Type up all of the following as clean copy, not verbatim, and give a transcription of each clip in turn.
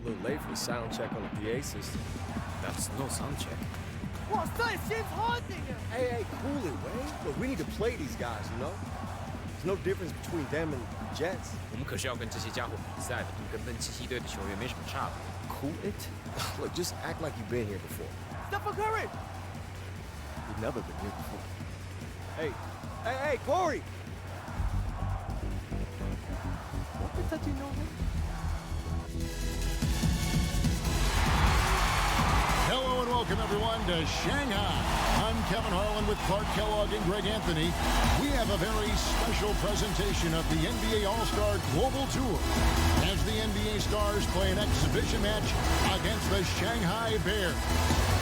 A little late for the sound check on the PA system. That's no sound check. Hey, cool it, Wayne. Look, we need to play these guys, you know? There's no difference between them and Jets. 我们可是要跟这些家伙比赛的，跟分七七队的球员没什么差别。Cool it? Look, just act like you've been here before. Stephen Curry! You've never been here before. Hey, Corey! What the touch you know, man? Hello and welcome everyone to Shanghai. I'm Kevin Harlan with Clark Kellogg and Greg Anthony. We have a very special presentation of the NBA All-Star Global Tour as the NBA Stars play an exhibition match against the Shanghai Bears.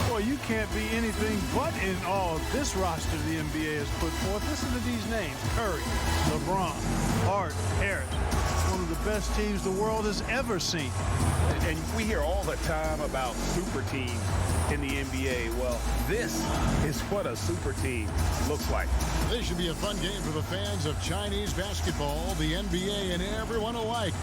Boy, you can't be anything but in awe. This roster the NBA has put forth. Listen to these names: Curry, LeBron, Hart, Harris. One of the best teams the world has ever seen. And we hear all the time about super teams in the NBA. Well, this is what a super team looks like. This should be a fun game for the fans of Chinese basketball, the NBA, and everyone alike.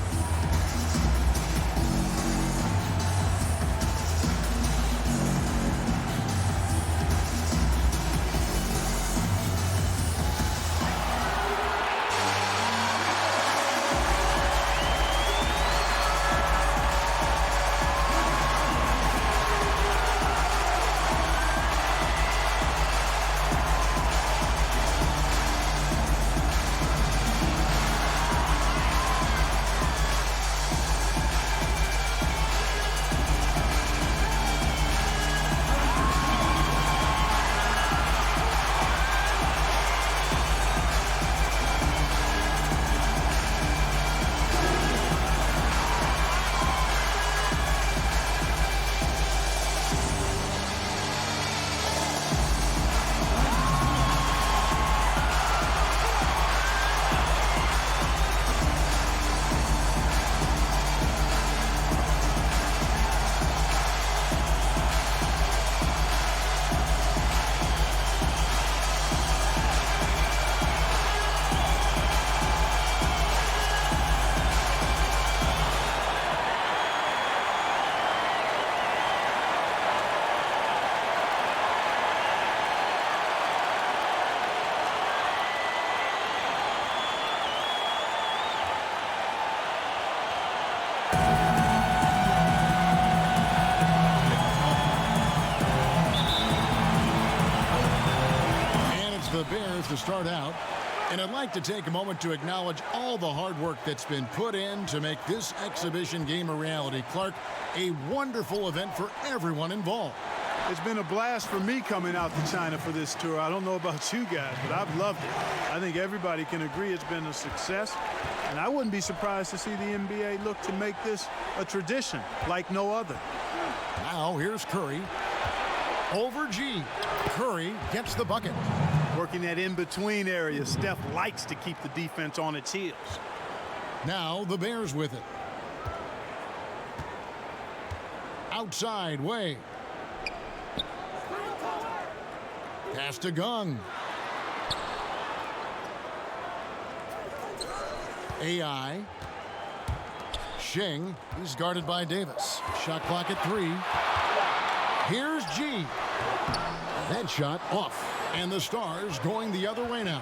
The Bears to start out, and I'd like to take a moment to acknowledge all the hard work that's been put in to make this exhibition game a reality. Clark, a wonderful event for everyone involved. It's been a blast for me coming out to China for this tour. I don't know about you guys, but I've loved it. I think everybody can agree it's been a success, and I wouldn't be surprised to see the NBA look to make this a tradition like no other. Now here's Curry over G. Curry gets the bucket. Working that in-between area, Steph likes to keep the defense on its heels. Now the Bears with it. Outside way. Pass to Gung. AI. Shing. He's guarded by Davis. Shot clock at 3. Here's G. That shot off. And the Stars going the other way now.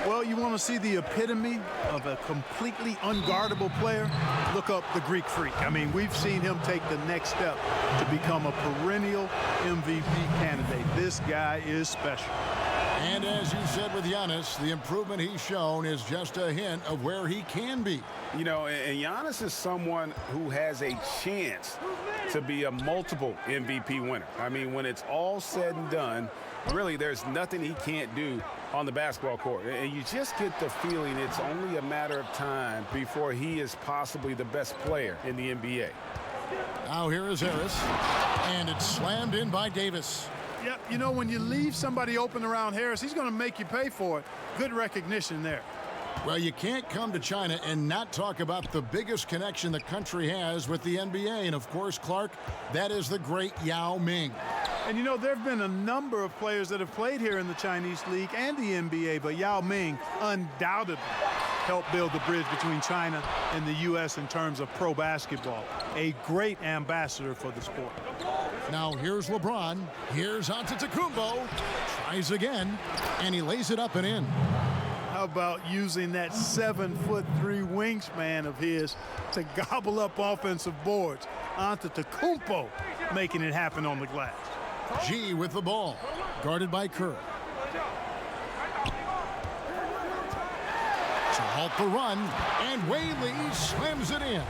Well, you want to see the epitome of a completely unguardable player? Look up the Greek Freak. I mean, we've seen him take the next step to become a perennial MVP candidate. This guy is special. And as you said with Giannis, the improvement he's shown is just a hint of where he can be. You know, and Giannis is someone who has a chance to be a multiple MVP winner. I mean, when it's all said and done, really, there's nothing he can't do on the basketball court. And you just get the feeling it's only a matter of time before he is possibly the best player in the NBA. Now here is Harris, and it's slammed in by Davis. Yep, you know, when you leave somebody open around Harris, he's going to make you pay for it. Good recognition there. Well, you can't come to China and not talk about the biggest connection the country has with the NBA. And, of course, Clark, that is the great Yao Ming. And, you know, there have been a number of players that have played here in the Chinese League and the NBA, but Yao Ming, undoubtedly, helped build the bridge between China and the U.S. in terms of pro basketball. A great ambassador for the sport. Now here's LeBron. Here's Antetokounmpo. Tries again, and he lays it up and in. How about using that 7'3" wingspan of his to gobble up offensive boards? Antetokounmpo making it happen on the glass. G with the ball, guarded by Curry. To halt the run, and Whaley slams it in.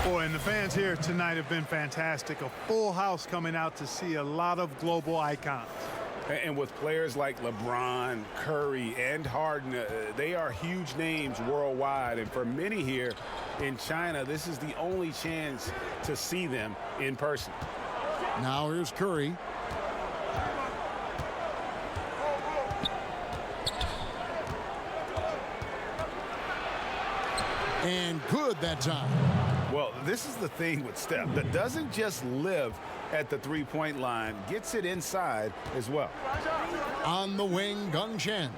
Boy, and the fans here tonight have been fantastic. A full house coming out to see a lot of global icons. And with players like LeBron, Curry, and Harden, they are huge names worldwide. And for many here in China, this is the only chance to see them in person. Now here's Curry. And good that time. Well, this is the thing with Steph that doesn't just live at the three-point line, gets it inside as well. On the wing, Gung Chen.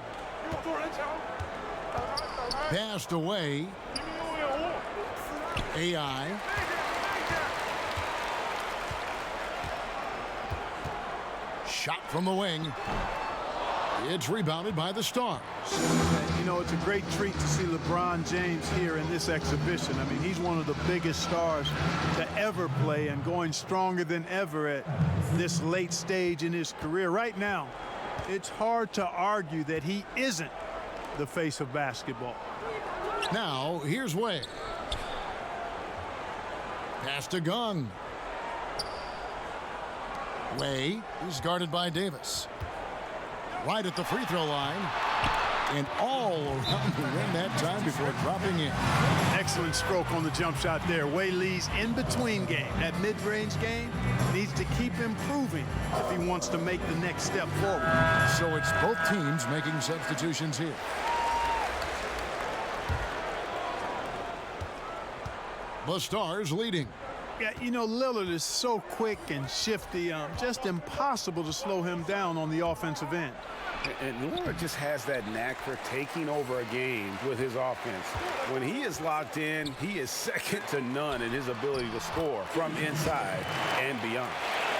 Passed away. AI. Shot from the wing. It's rebounded by the Stars. You know, it's a great treat to see LeBron James here in this exhibition. I mean, he's one of the biggest stars to ever play and going stronger than ever at this late stage in his career. Right now, it's hard to argue that he isn't the face of basketball. Now, here's Wade. Pass to Gung. Way is guarded by Davis. Right at the free throw line. And all around the rim that time before dropping in. Excellent stroke on the jump shot there. Wei Lee's in-between game, that mid-range game, needs to keep improving if he wants to make the next step forward. So it's both teams making substitutions here. The Stars leading. Yeah, you know, Lillard is so quick and shifty, just impossible to slow him down on the offensive end. And Lillard just has that knack for taking over a game with his offense. When he is locked in, he is second to none in his ability to score from inside and beyond.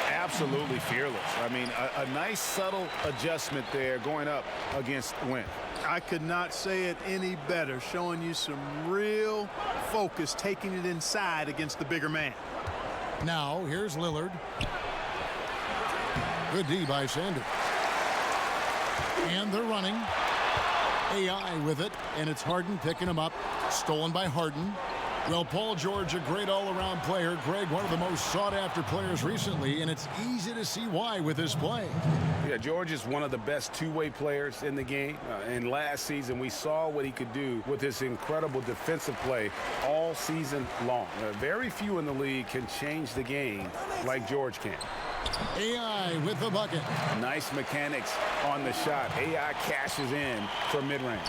Absolutely fearless. I mean, a nice subtle adjustment there going up against Wynn. I could not say it any better, showing you some real focus, taking it inside against the bigger man. Now, here's Lillard. Good D by Sanders. And they're running. AI with it, and it's Harden picking him up. Stolen by Harden. Well, Paul George, a great all-around player. Greg, one of the most sought-after players recently, and it's easy to see why with his play. Yeah, George is one of the best two-way players in the game. And last season, we saw what he could do with his incredible defensive play all season long. Very few in the league can change the game like George can. AI with the bucket. Nice mechanics on the shot. AI cashes in for mid-range.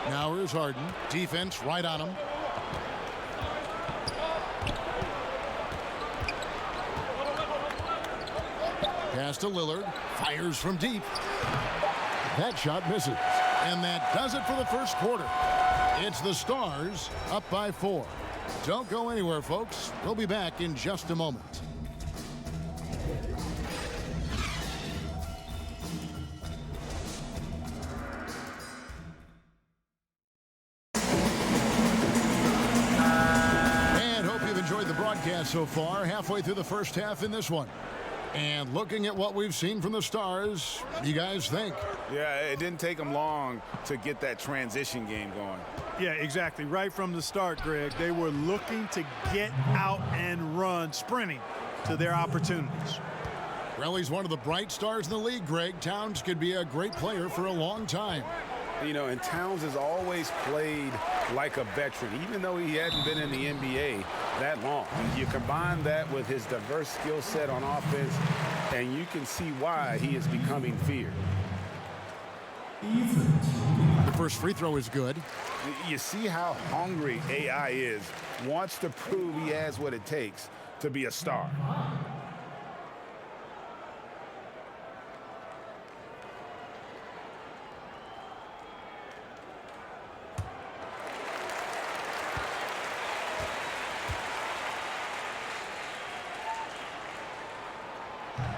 Now here's Harden. Defense right on him. Pass to Lillard. Fires from deep. That shot misses. And that does it for the first quarter. It's the Stars up by 4. Don't go anywhere, folks. We'll be back in just a moment. And hope you've enjoyed the broadcast so far. Halfway through the first half in this one. And looking at what we've seen from the Stars, what do you guys think? Yeah, it didn't take them long to get that transition game going. Yeah, exactly. Right from the start, Greg, they were looking to get out and run, sprinting to their opportunities. Well, he's one of the bright stars in the league, Greg. Towns could be a great player for a long time. You know, and Towns has always played like a veteran, even though he hadn't been in the NBA that long. And you combine that with his diverse skill set on offense, and you can see why he is becoming feared. The first free throw is good. You see how hungry AI is, wants to prove he has what it takes to be a star.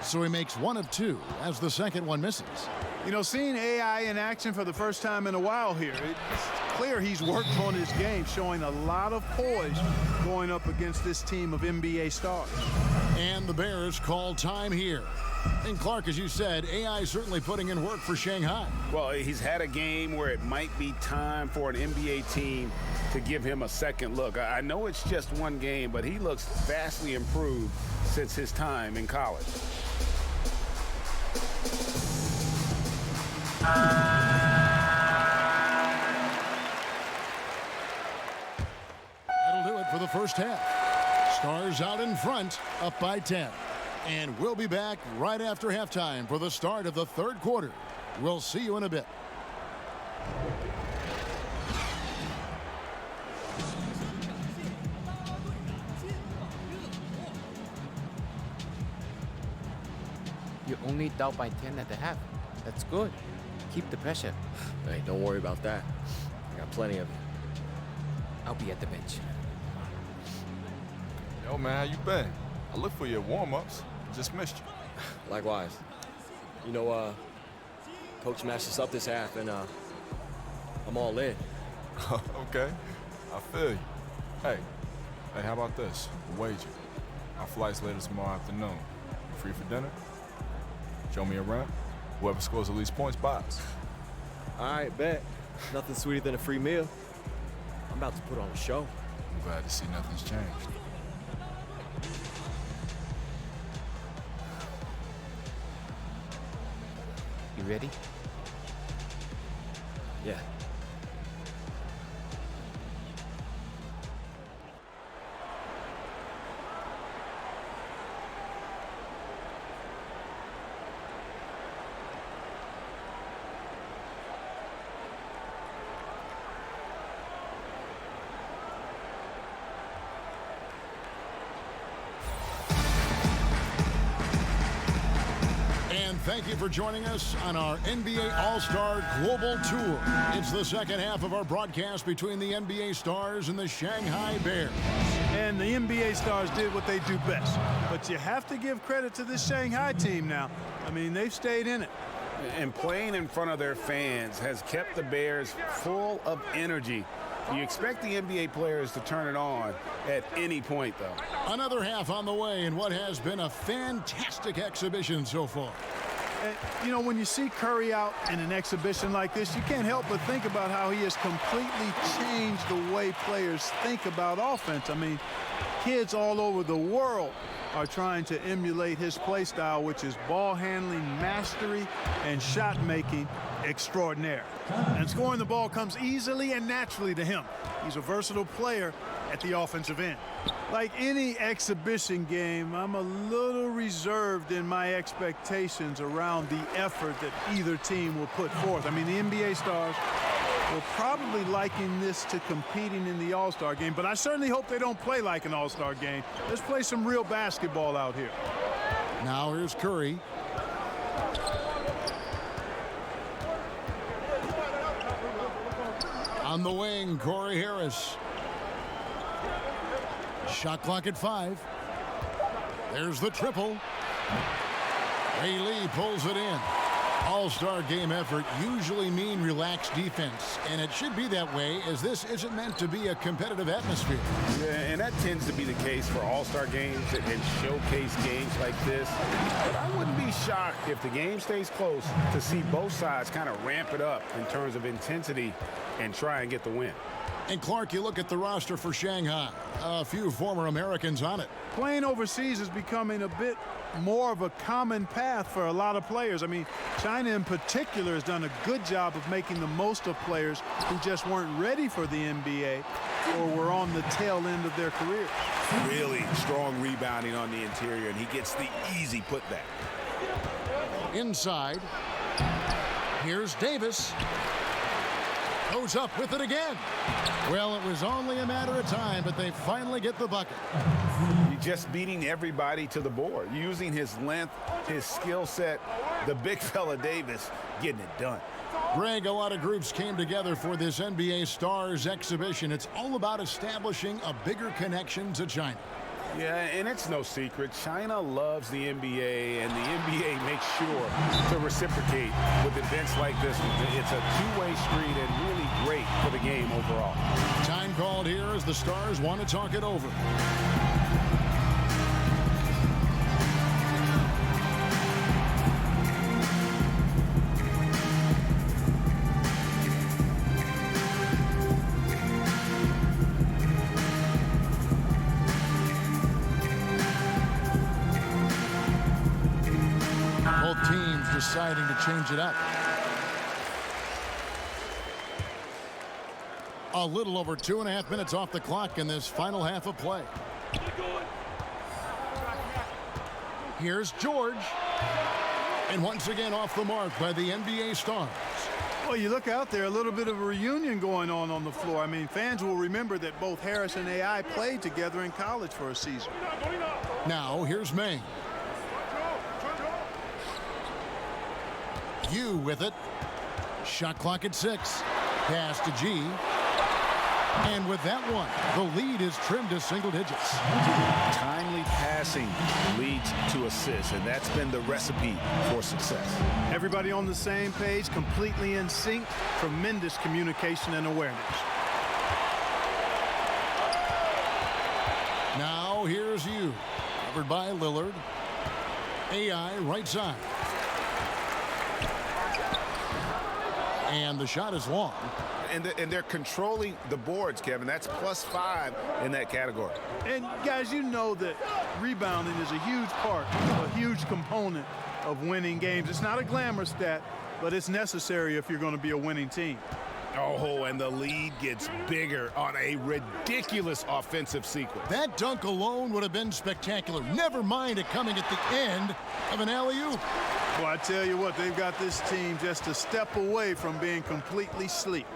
So he makes one of two as the second one misses. You know, seeing AI in action for the first time in a while here, it's clear he's worked on his game, showing a lot of poise going up against this team of NBA stars. And the Bears call time here. And Clark, as you said, AI is certainly putting in work for Shanghai. Well, he's had a game where it might be time for an NBA team to give him a second look. I know it's just one game, but he looks vastly improved since his time in college. That'll do it for the first half. Stars out in front, up by 10. And we'll be back right after halftime for the start of the third quarter. We'll see you in a bit. You're only down by 10 at the half. That's good. Keep the pressure. Hey, don't worry about that. I got plenty of it. I'll be at the bench. Yo, man, how you been? I looked for your warm-ups. Just missed you. Likewise. You know, Coach matched us up this half, and I'm all in. Okay, I feel you. Hey, how about this? A wager. Our flight's later tomorrow afternoon. You free for dinner? Show me around. Whoever scores the least points buys. All right, bet. Nothing sweeter than a free meal. I'm about to put on a show. I'm glad to see nothing's changed. You ready? Yeah. Thank you for joining us on our NBA All-Star Global Tour. It's the second half of our broadcast between the NBA Stars and the Shanghai Bears. And the NBA stars did what they do best. But you have to give credit to this Shanghai team now. I mean, they've stayed in it. And playing in front of their fans has kept the Bears full of energy. You expect the NBA players to turn it on at any point, though. Another half on the way in what has been a fantastic exhibition so far. And, you know, when you see Curry out in an exhibition like this, you can't help but think about how he has completely changed the way players think about offense. I mean, kids all over the world are trying to emulate his play style, which is ball handling mastery and shot making extraordinaire. And scoring the ball comes easily and naturally to him. He's a versatile player at the offensive end. Like any exhibition game, I'm a little reserved in my expectations around the effort that either team will put forth. I mean, the NBA stars will probably liken this to competing in the All-Star game, but I certainly hope they don't play like an All-Star game. Let's play some real basketball out here. Now here's Curry. On the wing, Corey Harris. Shot clock at 5. There's the triple. Ray Lee pulls it in. All-Star game effort usually mean relaxed defense, and it should be that way as this isn't meant to be a competitive atmosphere. Yeah, and that tends to be the case for All-Star games and showcase games like this. But I wouldn't be shocked if the game stays close to see both sides kind of ramp it up in terms of intensity and try and get the win. And Clark, you look at the roster for Shanghai. A few former Americans on it. Playing overseas is becoming a bit more of a common path for a lot of players. I mean, China in particular has done a good job of making the most of players who just weren't ready for the NBA or were on the tail end of their careers. Really strong rebounding on the interior, and he gets the easy putback. Inside. Here's Davis. Goes up with it again. Well, it was only a matter of time, but they finally get the bucket. He's just beating everybody to the board, using his length, his skill set. The big fella Davis getting it done. Greg, a lot of groups came together for this NBA Stars exhibition. It's all about establishing a bigger connection to China. Yeah, and it's no secret. China loves the NBA, and the NBA makes sure to reciprocate with events like this one. It's a two-way street and really great for the game overall. Time called here as the Stars want to talk it over. Both teams deciding to change it up. A little over 2.5 minutes off the clock in this final half of play. Here's George. And once again off the mark by the NBA Stars. Well, you look out there, a little bit of a reunion going on the floor. I mean, fans will remember that both Harris and AI played together in college for a season. Now, here's May. You with it. Shot clock at 6. Pass to G. And with that one, the lead is trimmed to single digits. Timely passing leads to assists, and that's been the recipe for success. Everybody on the same page, completely in sync, tremendous communication and awareness. Now here's you. Covered by Lillard. AI right side. And the shot is long. And they're controlling the boards, Kevin. That's +5 in that category. And guys, you know that rebounding is a huge part, a huge component of winning games. It's not a glamour stat, but it's necessary if you're going to be a winning team. Oh, and the lead gets bigger on a ridiculous offensive sequence. That dunk alone would have been spectacular. Never mind it coming at the end of an alley-oop. Well, I tell you what, they've got this team just a step away from being completely asleep.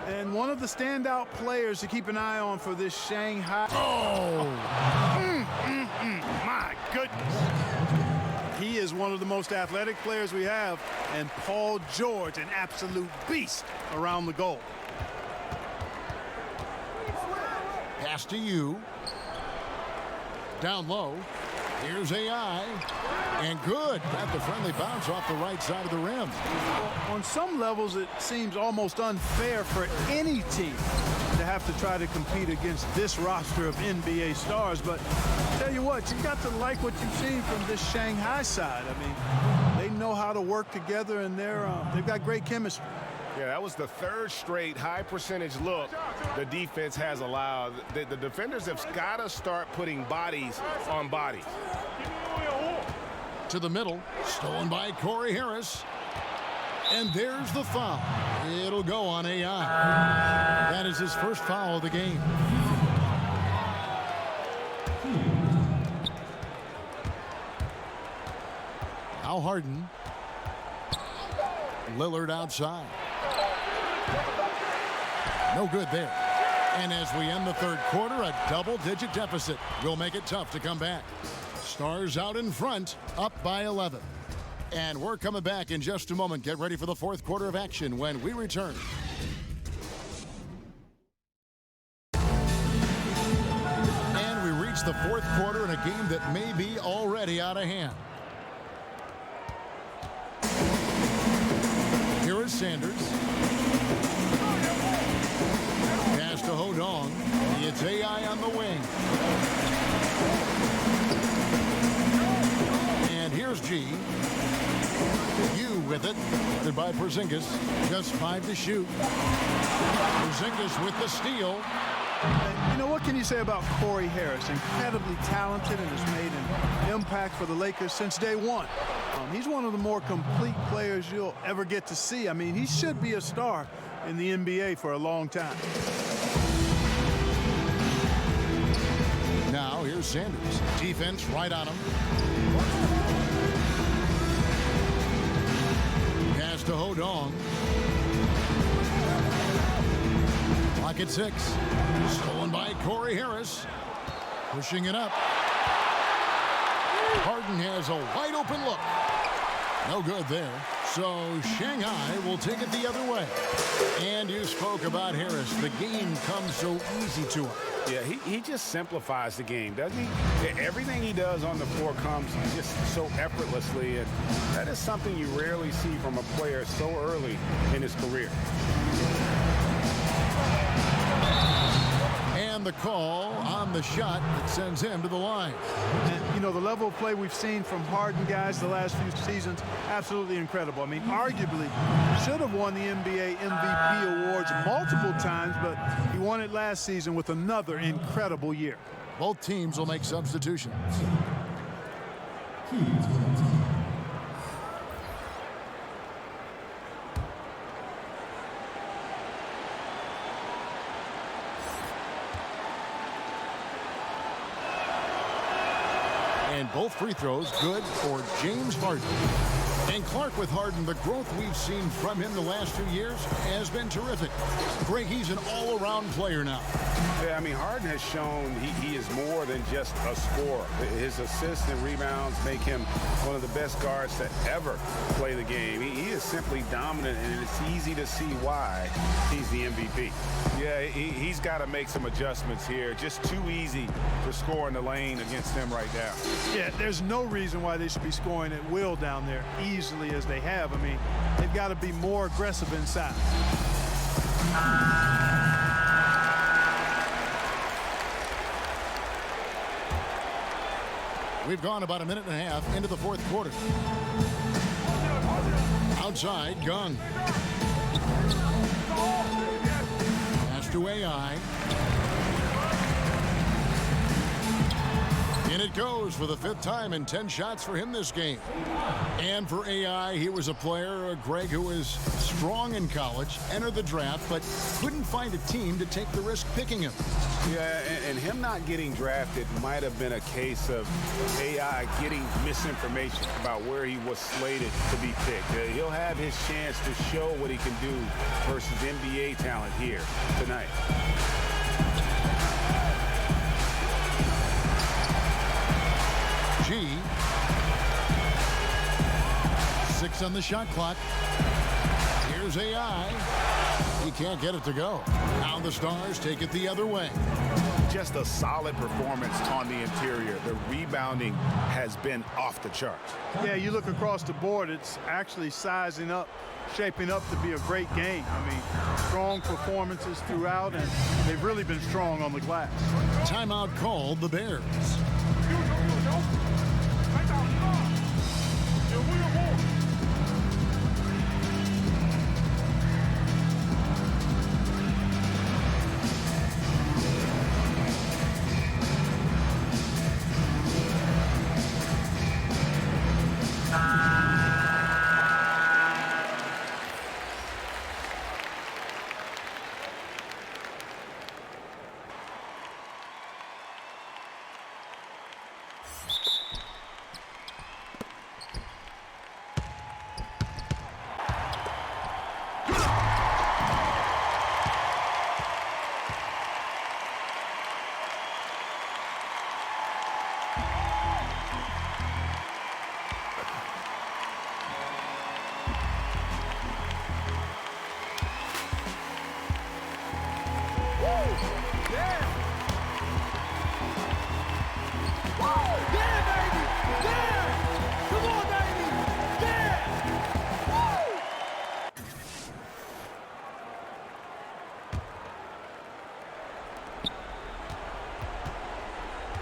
And one of the standout players to keep an eye on for this Shanghai. My goodness. He is one of the most athletic players we have, and Paul George, an absolute beast around the goal. Pass to you. Down low. Here's AI. And good. Got the friendly bounce off the right side of the rim. On some levels, it seems almost unfair for any team to have to try to compete against this roster of NBA stars. But tell you what, you've got to like what you've seen from this Shanghai side. I mean, they know how to work together, and they've got great chemistry. Yeah, that was the third straight high-percentage look the defense has allowed. The defenders have got to start putting bodies on bodies. To the middle, stolen by Corey Harris. And there's the foul. It'll go on AI. That is his first foul of the game. Now Harden. Lillard outside. No good there. And as we end the third quarter, a double-digit deficit will make it tough to come back. Stars out in front, up by 11. And we're coming back in just a moment. Get ready for the fourth quarter of action when we return. And we reach the fourth quarter in a game that may be already out of hand. Here is Sanders. Pass to Hodong. It's AI on the wing. And here's G. You with it. Led by Porzingis. Just 5 to shoot. Porzingis with the steal. You know, what can you say about Corey Harris? Incredibly talented and has made an impact for the Lakers since day one. He's one of the more complete players you'll ever get to see. I mean, he should be a star in the NBA for a long time. Now here's Sanders. Defense right on him. Pass to Hodong. Clock at 6. Stolen by Corey Harris. Pushing it up. Harden has a wide open look. No good there. So Shanghai will take it the other way. And you spoke about Harris. The game comes so easy to him. Yeah, he just simplifies the game, doesn't he? Everything he does on the floor comes just so effortlessly, and that is something you rarely see from a player so early in his career. And the call on the shot that sends him to the line. And, you know, the level of play we've seen from Harden guys the last few seasons, absolutely incredible. I mean, arguably should have won the NBA MVP awards multiple times, but he won it last season with another incredible year. Both teams will make substitutions. And both free throws good for James Harden. And Clark with Harden, the growth we've seen from him the last 2 years has been terrific. Greg, he's an all-around player now. Yeah, I mean, Harden has shown he is more than just a scorer. His assists and rebounds make him one of the best guards to ever play the game. He is simply dominant, and it's easy to see why he's the MVP. Yeah, he's got to make some adjustments here. Just too easy to score in the lane against him right now. Yeah, there's no reason why they should be scoring at will down there easily as they have. I mean, they've got to be more aggressive inside. We've gone about a minute and a half into the fourth quarter. Outside, Gung. Pass to AI. In it goes for the 5th time and 10 shots for him this game. And for AI, he was a player, Greg, who was strong in college, entered the draft, but couldn't find a team to take the risk picking him. Yeah, and him not getting drafted might have been a case of AI getting misinformation about where he was slated to be picked. He'll have his chance to show what he can do versus NBA talent here tonight. G. 6 on the shot clock. Here's AI. He can't get it to go. Now the Stars take it the other way. Just a solid performance on the interior. The rebounding has been off the charts. Yeah, you look across the board, it's actually sizing up, shaping up to be a great game. I mean, strong performances throughout, and they've really been strong on the glass. Timeout called the Bears.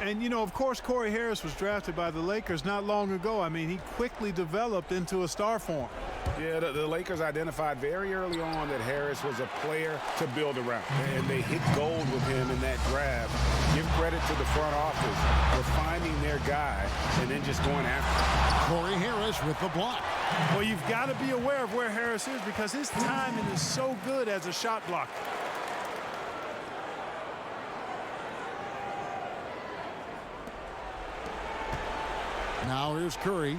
And, you know, of course, Corey Harris was drafted by the Lakers not long ago. I mean, he quickly developed into a star for him. Yeah, the Lakers identified very early on that Harris was a player to build around, and they hit gold with him in that draft. Give credit to the front office for finding their guy and then just going after him. Corey Harris with the block. Well, you've got to be aware of where Harris is because his timing is so good as a shot blocker. Now here's Curry.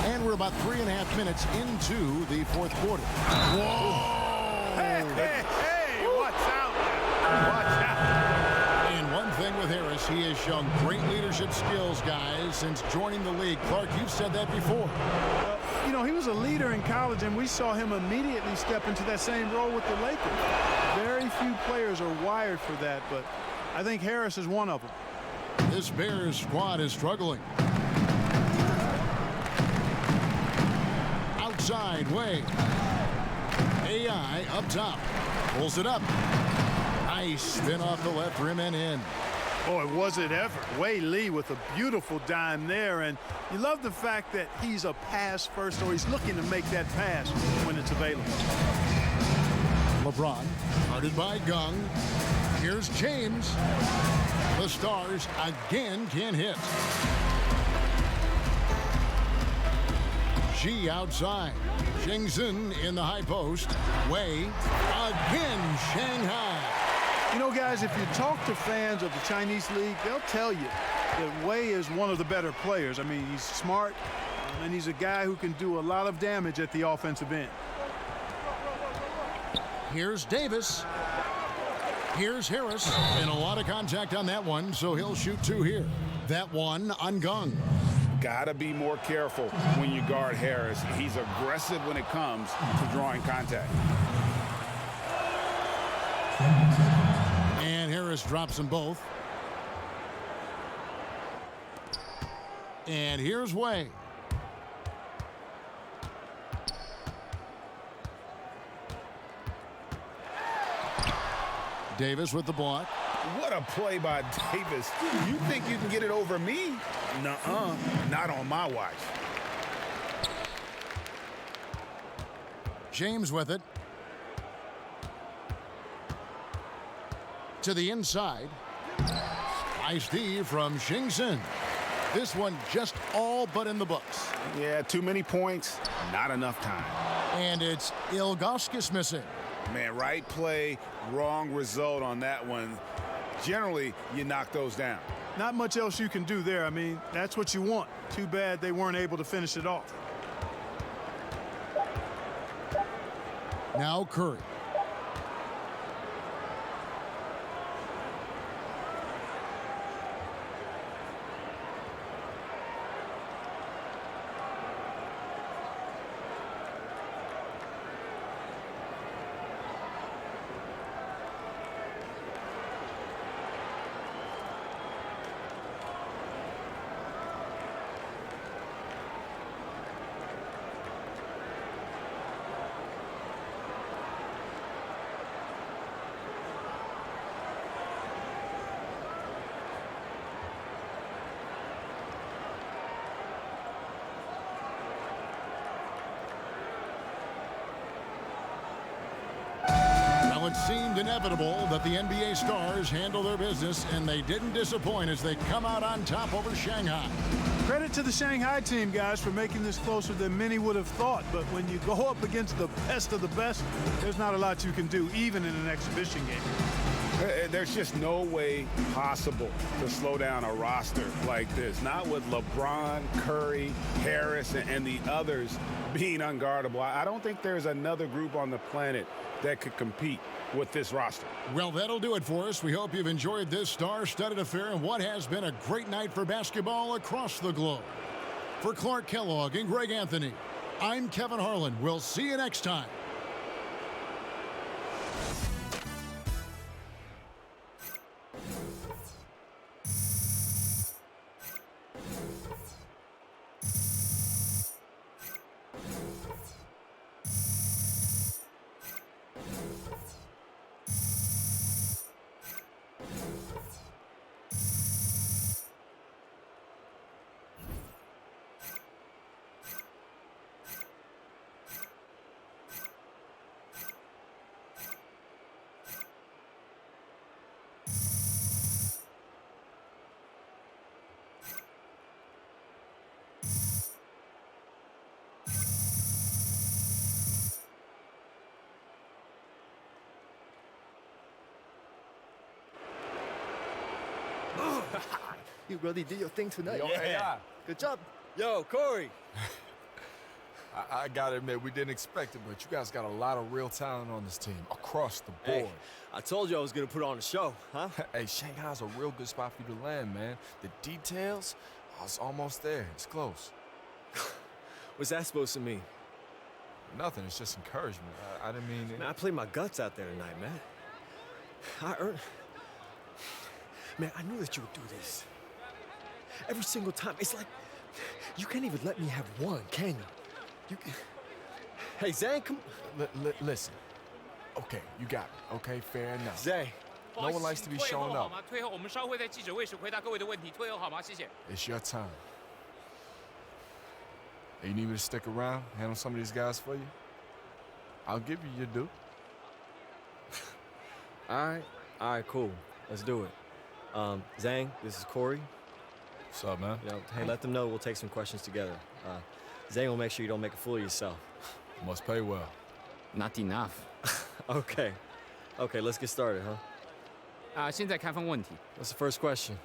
And we're about 3.5 minutes into the fourth quarter. Whoa! Hey, watch out. Watch out. And one thing with Harris, he has shown great leadership skills, guys, since joining the league. Clark, you've said that before. Well, You know, he was a leader in college, and we saw him immediately step into that same role with the Lakers. Very few players are wired for that, but I think Harris is one of them. This Bears squad is struggling. Outside, Way. AI up top. Pulls it up. Nice spin off the left rim and in. Boy, was it ever. Way Lee with a beautiful dime there, and you love the fact that he's a pass first, or he's looking to make that pass when it's available. LeBron, guarded by Gung. Here's James. The Stars again can't hit. G outside. Shengzhen in the high post. Wei again, Shanghai. You know, guys, if you talk to fans of the Chinese league, they'll tell you that Wei is one of the better players. I mean, he's smart, and he's a guy who can do a lot of damage at the offensive end. Here's Davis. Here's Harris. And a lot of contact on that one, so he'll shoot two here. That one on Gung. Gotta be more careful when you guard Harris. He's aggressive when it comes to drawing contact. And Harris drops them both. And here's Wei. Davis with the block. What a play by Davis. You think you can get it over me? Nuh-uh. Not on my watch. James with it. To the inside. Nice D from Shengzhen. This one just all but in the books. Yeah, too many points, not enough time. And it's Ilgauskas missing. Man, right play, wrong result on that one. Generally, you knock those down. Not much else you can do there. I mean, that's what you want. Too bad they weren't able to finish it off. Now Curry. Well, it seemed inevitable that the NBA stars handle their business, and they didn't disappoint as they come out on top over Shanghai. Credit to the Shanghai team, guys, for making this closer than many would have thought. But when you go up against the best of the best, there's not a lot you can do, even in an exhibition game. There's just no way possible to slow down a roster like this. Not with LeBron, Curry, Harris, and the others being unguardable. I don't think there's another group on the planet that could compete with this roster. Well, that'll do it for us. We hope you've enjoyed this star-studded affair and what has been a great night for basketball across the globe. For Clark Kellogg and Greg Anthony, I'm Kevin Harlan. We'll see you next time. You really did your thing tonight. Yo, AI. Good job. Yo, Corey. I gotta admit, we didn't expect it, but you guys got a lot of real talent on this team across the board. Hey, I told you I was going to put on a show, huh? Hey, Shanghai's a real good spot for you to land, man. The details, oh, it's almost there. It's close. What's that supposed to mean? Nothing. It's just encouragement. I didn't mean it. Man, I played my guts out there tonight, man. I earned... Man, I knew that you would do this. Every single time. It's like, you can't even let me have one, can you? Hey, Zane, come... Listen. Okay, you got me. Okay, fair enough. Zane. No one likes to be showing up. 退后，我们稍后在记者会时回答各位的问题。退后好吗？谢谢。 It's your time. Hey, you need me to stick around, handle some of these guys for you? I'll give you your due. All right, cool. Let's do it. Zane, this is Corey. What's up, man? Hey, let them know we'll take some questions together. Zane will make sure you don't make a fool of yourself. Must pay well. Not enough. Okay, let's get started, huh? 现在开放问题。 What's the first question?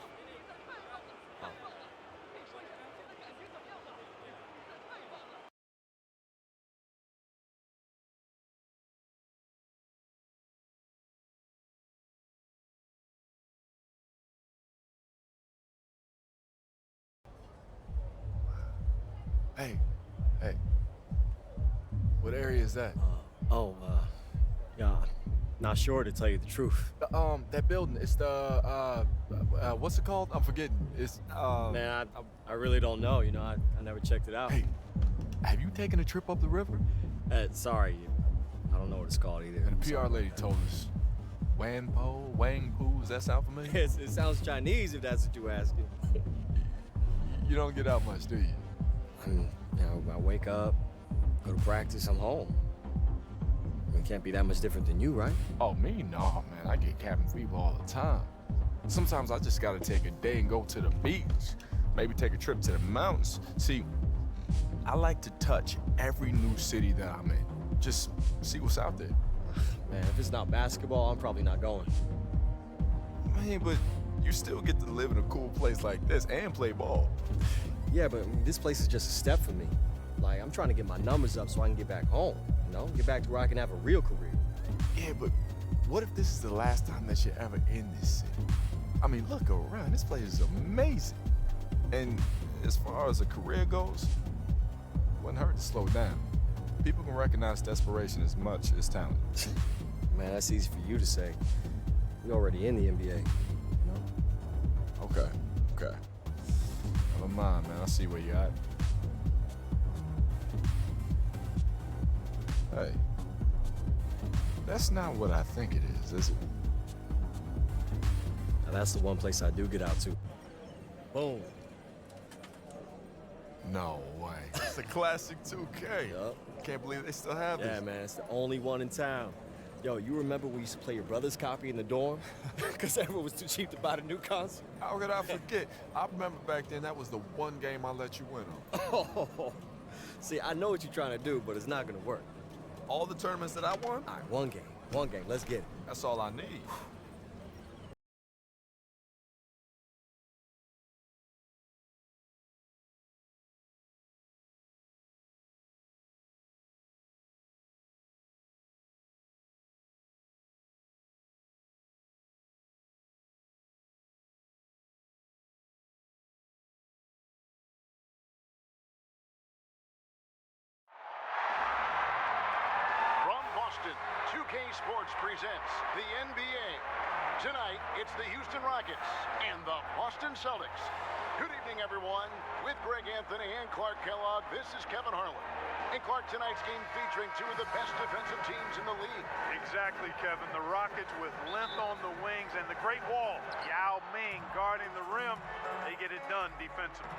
Hey. What area is that? Yeah, I'm not sure to tell you the truth. That building. It's the what's it called? I'm forgetting. It's Man, I really don't know. I never checked it out. Hey, have you taken a trip up the river? Sorry, I don't know what it's called either. And the PR lady told us. Wang Po, does that sound familiar? It sounds Chinese if that's what you're asking. You don't get out much, do you? I wake up, go to practice, I'm home. It can't be that much different than you, right? Oh, me? No, man. I get cabin fever all the time. Sometimes I just gotta take a day and go to the beach. Maybe take a trip to the mountains. See, I like to touch every new city that I'm in. Just see what's out there. Man, if it's not basketball, I'm probably not going. Man, but you still get to live in a cool place like this and play ball. Yeah, but this place is just a step for me. Like, I'm trying to get my numbers up so I can get back home, Get back to where I can have a real career. Yeah, but what if this is the last time that you're ever in this city? I mean, look around. This place is amazing. And as far as a career goes, it wouldn't hurt to slow down. People can recognize desperation as much as talent. Man, that's easy for you to say. You're already in the NBA. Okay. Never mind, man. I see where you're at. Hey, that's not what I think it is it? Now, that's the one place I do get out to. Boom. No way. It's a classic 2K. Yup. Can't believe they still have this. Yeah, man, it's the only one in town. Yo, you remember we used to play your brother's copy in the dorm? Because everyone was too cheap to buy the new console? How could I forget? I remember back then that was the one game I let you win on. Oh, see, I know what you're trying to do, but it's not gonna work. All the tournaments that I won? All right, one game, let's get it. That's all I need. From Boston, 2K Sports presents the NBA. Tonight, it's the Houston Rockets and the Boston Celtics. Good evening, everyone. With Greg Anthony and Clark Kellogg, this is Kevin Harlan. And Clark, tonight's game featuring two of the best defensive teams in the league. Exactly, Kevin. The Rockets with length on the wings and the Great Wall, Yao Ming guarding the rim. They get it done defensively.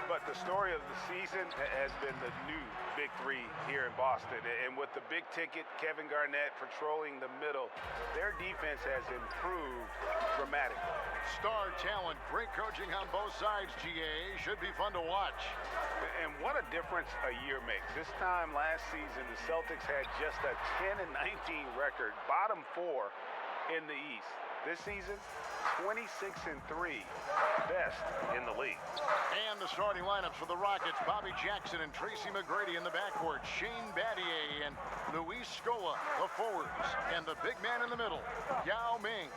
But the story of the season has been the new Big Three here in Boston. And with the big ticket, Kevin Garnett patrolling the middle, their defense has improved dramatically. Star talent, great coaching on both sides, GA. Should be fun to watch. And what a difference a year makes. This time last season, the Celtics had just a 10-19 record, bottom four in the East. This season, 26-3, best in the league. And the starting lineups for the Rockets: Bobby Jackson and Tracy McGrady in the backcourt, Shane Battier and Luis Scola, the forwards, and the big man in the middle, Yao Ming.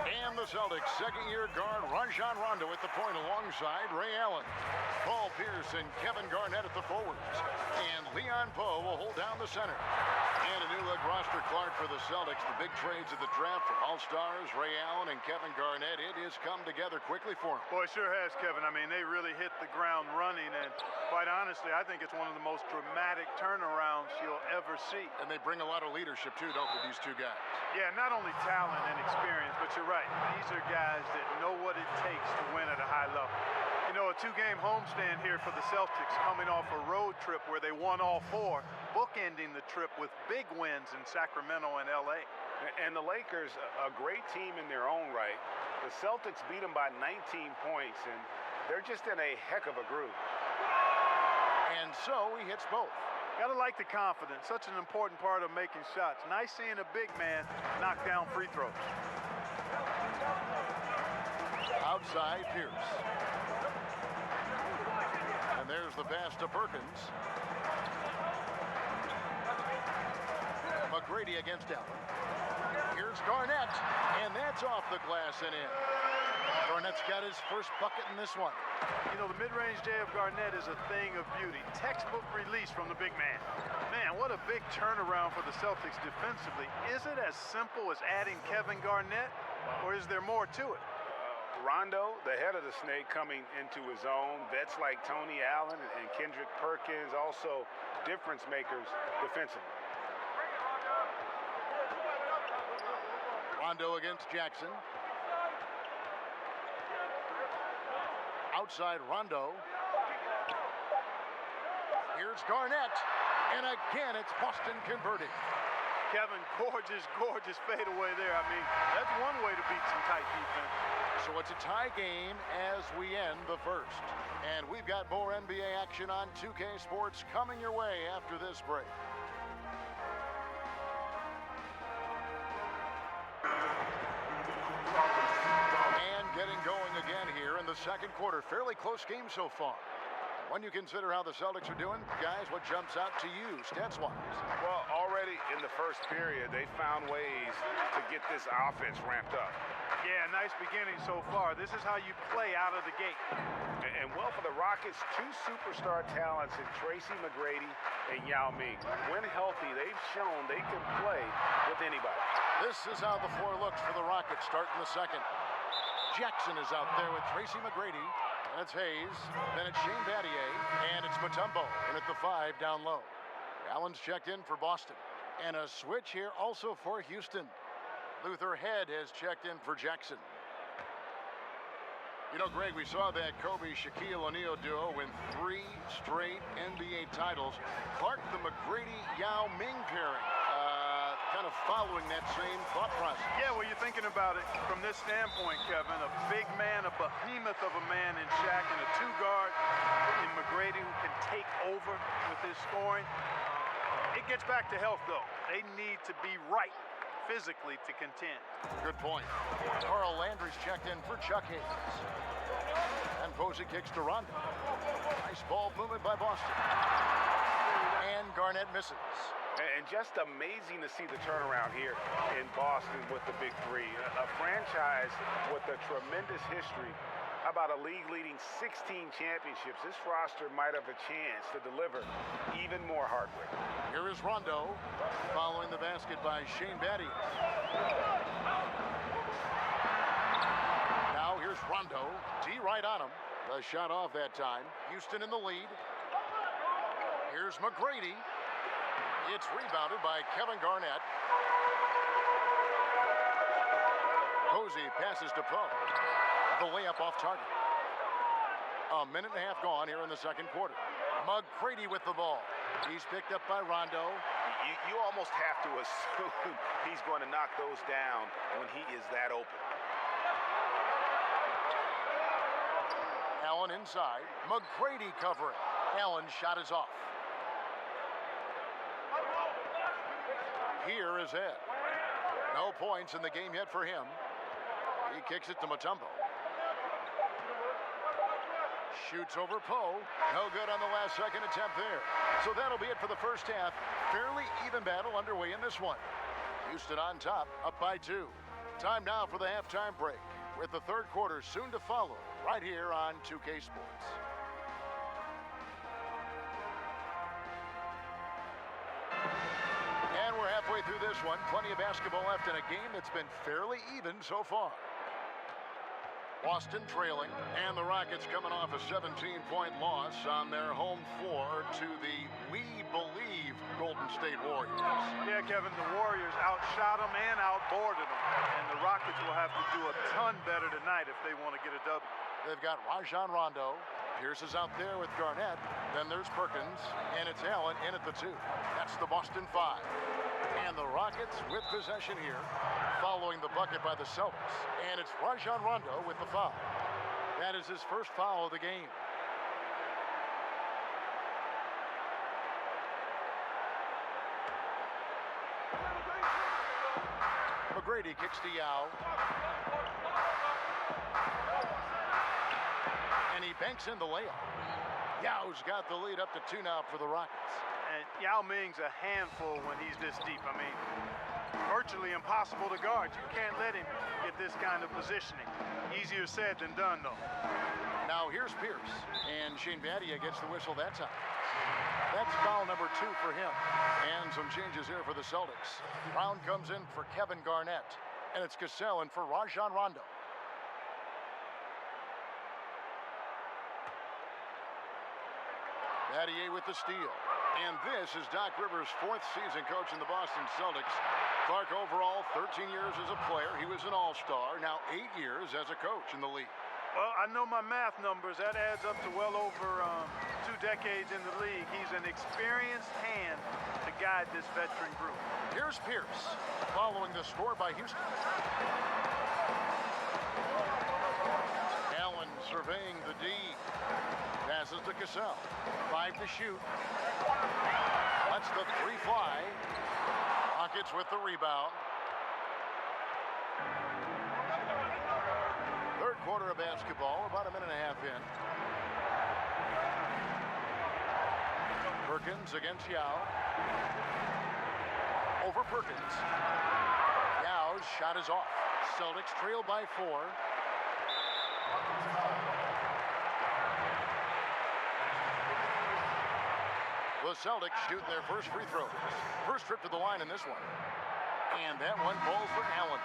And the Celtics, second-year guard Rajon Rondo at the point alongside Ray Allen. Paul Pierce and Kevin Garnett at the forwards. And Leon Poe will hold down the center. And a new look roster card for the Celtics. The big trades of the draft for All-Stars, Ray Allen and Kevin Garnett. It has come together quickly for them. Boy, it sure has, Kevin. I mean, they really hit the ground running, and quite honestly, I think it's one of the most dramatic turnarounds you'll ever see. And they bring a lot of leadership, too, don't they, these two guys? Yeah, not only talent and experience, but you're right. These are guys that know what it takes to win at a high level. You know, a two-game homestand here for the Celtics, coming off a road trip where they won all four, bookending the trip with big wins in Sacramento and L.A. And the Lakers, a great team in their own right. The Celtics beat them by 19 points, and they're just in a heck of a groove. And so he hits both. Gotta like the confidence, such an important part of making shots. Nice seeing a big man knock down free throws. Outside Pierce. And there's the pass to Perkins. McGrady against Allen. Here's Garnett, and that's off the glass and in. Garnett's got his first bucket in this one. You know, the mid-range J of Garnett is a thing of beauty. Textbook release from the big man. Man, what a big turnaround for the Celtics defensively. Is it as simple as adding Kevin Garnett, or is there more to it? Rondo, the head of the snake, coming into his own. Vets like Tony Allen and Kendrick Perkins, also difference makers defensively. Rondo against Jackson. Outside Rondo. Here's Garnett. And again, it's Boston converting. Kevin, gorgeous fadeaway there. I mean, that's one way to beat some tight defense. So it's a tie game as we end the first. And we've got more NBA action on 2K Sports coming your way after this break. And getting going again here in the second quarter. Fairly close game so far. When you consider how the Celtics are doing, guys, what jumps out to you, stats-wise? Well, already in the first period, they found ways to get this offense ramped up. Yeah, nice beginning so far. This is how you play out of the gate. And well, for the Rockets, two superstar talents in Tracy McGrady and Yao Ming. When healthy, they've shown they can play with anybody. This is how the floor looks for the Rockets starting the second. Jackson is out there with Tracy McGrady. And it's Hayes, then it's Shane Battier, and it's Mutombo in at the 5 down low. Allen's checked in for Boston. And a switch here also for Houston. Luther Head has checked in for Jackson. You know, Greg, we saw that Kobe-Shaquille O'Neal duo win 3 straight NBA titles. Clark, the McGrady-Yao Ming pairing, kind of following that same thought process. Yeah, well, you're thinking about it from this standpoint, Kevin. A big man, a behemoth of a man in Shaq, and a two-guard in McGrady who can take over with his scoring. It gets back to health, though. They need to be right physically to contend. Good point. Carl Landry's checked in for Chuck Hayes. And Posey kicks to Rondo. Nice ball movement by Boston. And Garnett misses. And just amazing to see the turnaround here in Boston with the big three. A franchise with a tremendous history. How about a league-leading 16 championships? This roster might have a chance to deliver even more hardware. Here is Rondo, following the basket by Shane Battier. Now here's Rondo, D right on him. The shot off that time. Houston in the lead. Here's McGrady. It's rebounded by Kevin Garnett. Posey passes to Poe. The layup off target. A minute and a half gone here in the second quarter. McGrady with the ball. He's picked up by Rondo. You almost have to assume he's going to knock those down when he is that open. Allen inside. McGrady covering. Allen's shot is off. Here is Head. No points in the game yet for him. He kicks it to Mutombo. Shoots over Poe. No good on the last second attempt there. So that'll be it for the first half. Fairly even battle underway in this one. Houston on top, up by 2. Time now for the halftime break, with the third quarter soon to follow, right here on 2K Sports. And we're halfway through this one. Plenty of basketball left in a game that's been fairly even so far. Boston trailing, and the Rockets coming off a 17-point loss on their home floor to the We Believe Golden State Warriors. Yeah, Kevin, the Warriors outshot them and outboarded them. And the Rockets will have to do a ton better tonight if they want to get a W. They've got Rajon Rondo. Pierce is out there with Garnett. Then there's Perkins, and it's Allen in at the 2. That's the Boston 5. And the Rockets with possession here, following the bucket by the Celtics. And it's Rajon Rondo with the foul. That is his first foul of the game. McGrady kicks to Yao. And he banks in the layup. Yao's got the lead up to 2 now for the Rockets. And Yao Ming's a handful when he's this deep. I mean, virtually impossible to guard. You can't let him get this kind of positioning. Easier said than done, though. Now here's Pierce, and Shane Battier gets the whistle that time. That's foul number 2 for him. And some changes here for the Celtics. Brown comes in for Kevin Garnett, and it's Cassell in for Rajon Rondo. Battier with the steal. And this is Doc Rivers' 4th season coaching the Boston Celtics. Clark overall, 13 years as a player. He was an all-star. Now 8 years as a coach in the league. Well, I know my math numbers. That adds up to well over 2 decades in the league. He's an experienced hand to guide this veteran group. Here's Pierce, following the score by Houston. Allen surveying the D. Passes to Cassell. 5 to shoot. Lets the 3 fly. Rockets with the rebound. Third quarter of basketball, about a minute and a half in. Perkins against Yao. Over Perkins. Yao's shot is off. Celtics trail by 4. The Celtics shooting their first free throws. First trip to the line in this one. And that one falls for Allen.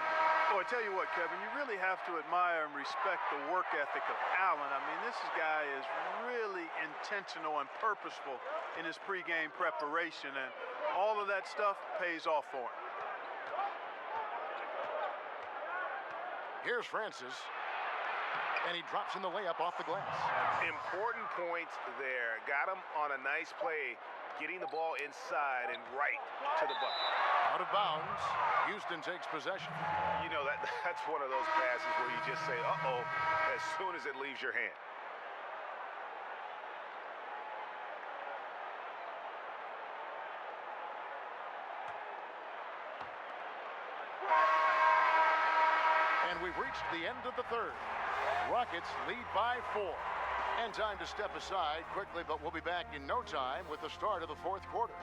Oh, I tell you what, Kevin, you really have to admire and respect the work ethic of Allen. I mean, this guy is really intentional and purposeful in his pregame preparation, and all of that stuff pays off for him. Here's Francis, and he drops in the layup off the glass. Important points there. Got him on a nice play, getting the ball inside and right to the bucket. Out of bounds. Houston takes possession. You know, that's one of those passes where you just say, uh-oh, as soon as it leaves your hand. And we've reached the end of the third. Rockets lead by 4. And time to step aside quickly, but we'll be back in no time with the start of the fourth quarter.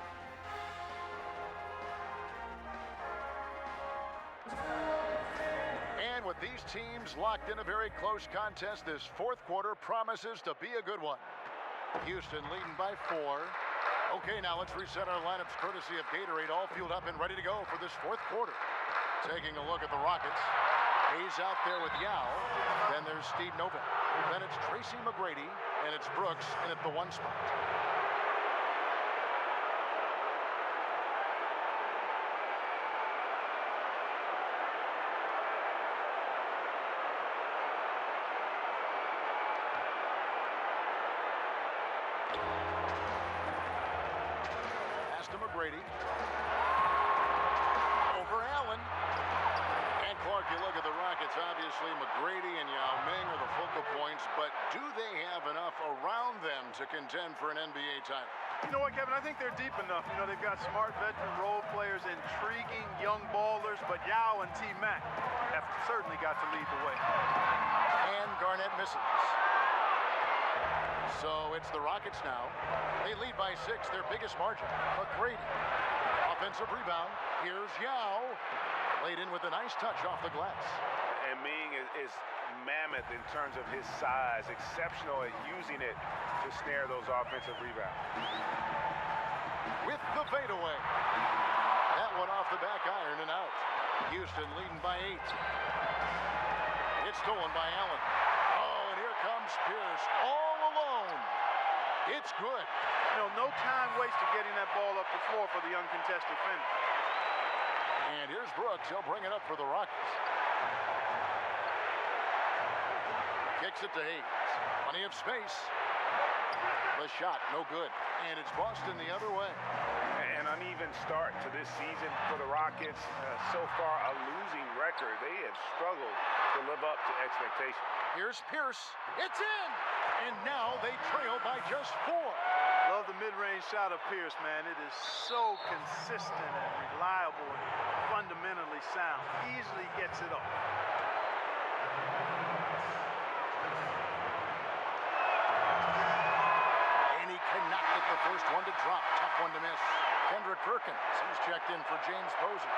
And with these teams locked in a very close contest, this fourth quarter promises to be a good one. Houston leading by 4. Okay, now let's reset our lineups courtesy of Gatorade, all fueled up and ready to go for this fourth quarter. Taking a look at the Rockets. Hayes out there with Yao. Then there's Steve Novak. Then it's Tracy McGrady, and it's Brooks in at the 1 spot. Pass to McGrady. Over Allen. And Clark, you look at the Rockets, obviously McGrady and Yao Ming are the focal points, but do they have enough around them to contend for an NBA title? You know what, Kevin? I think they're deep enough. You know, they've got smart veteran role players, intriguing young ballers, but Yao and T-Mac have certainly got to lead the way. And Garnett misses. So it's the Rockets now. They lead by 6, their biggest margin. McGrady. Offensive rebound. Here's Yao. Laid in with a nice touch off the glass. And Ming is mammoth in terms of his size, exceptional at using it to snare those offensive rebounds. With the fadeaway. That one off the back iron and out. Houston leading by 8. It's stolen by Allen. Oh, and here comes Pierce all alone. It's good. You know, no time wasted getting that ball up the floor for the uncontested finish. And here's Brooks. He'll bring it up for the Rockets. Kicks it to Hayes. Plenty of space. The shot, no good. And it's Boston the other way. An uneven start to this season for the Rockets. So far, a losing record. They have struggled to live up to expectations. Here's Pierce. It's in! And now they trail by just 4. Love the mid-range shot of Pierce, man. It is so consistent and reliable and fundamentally sound. Easily gets it off. And he cannot get the first one to drop. Tough one to miss. Kendrick Perkins, he's checked in for James Posey.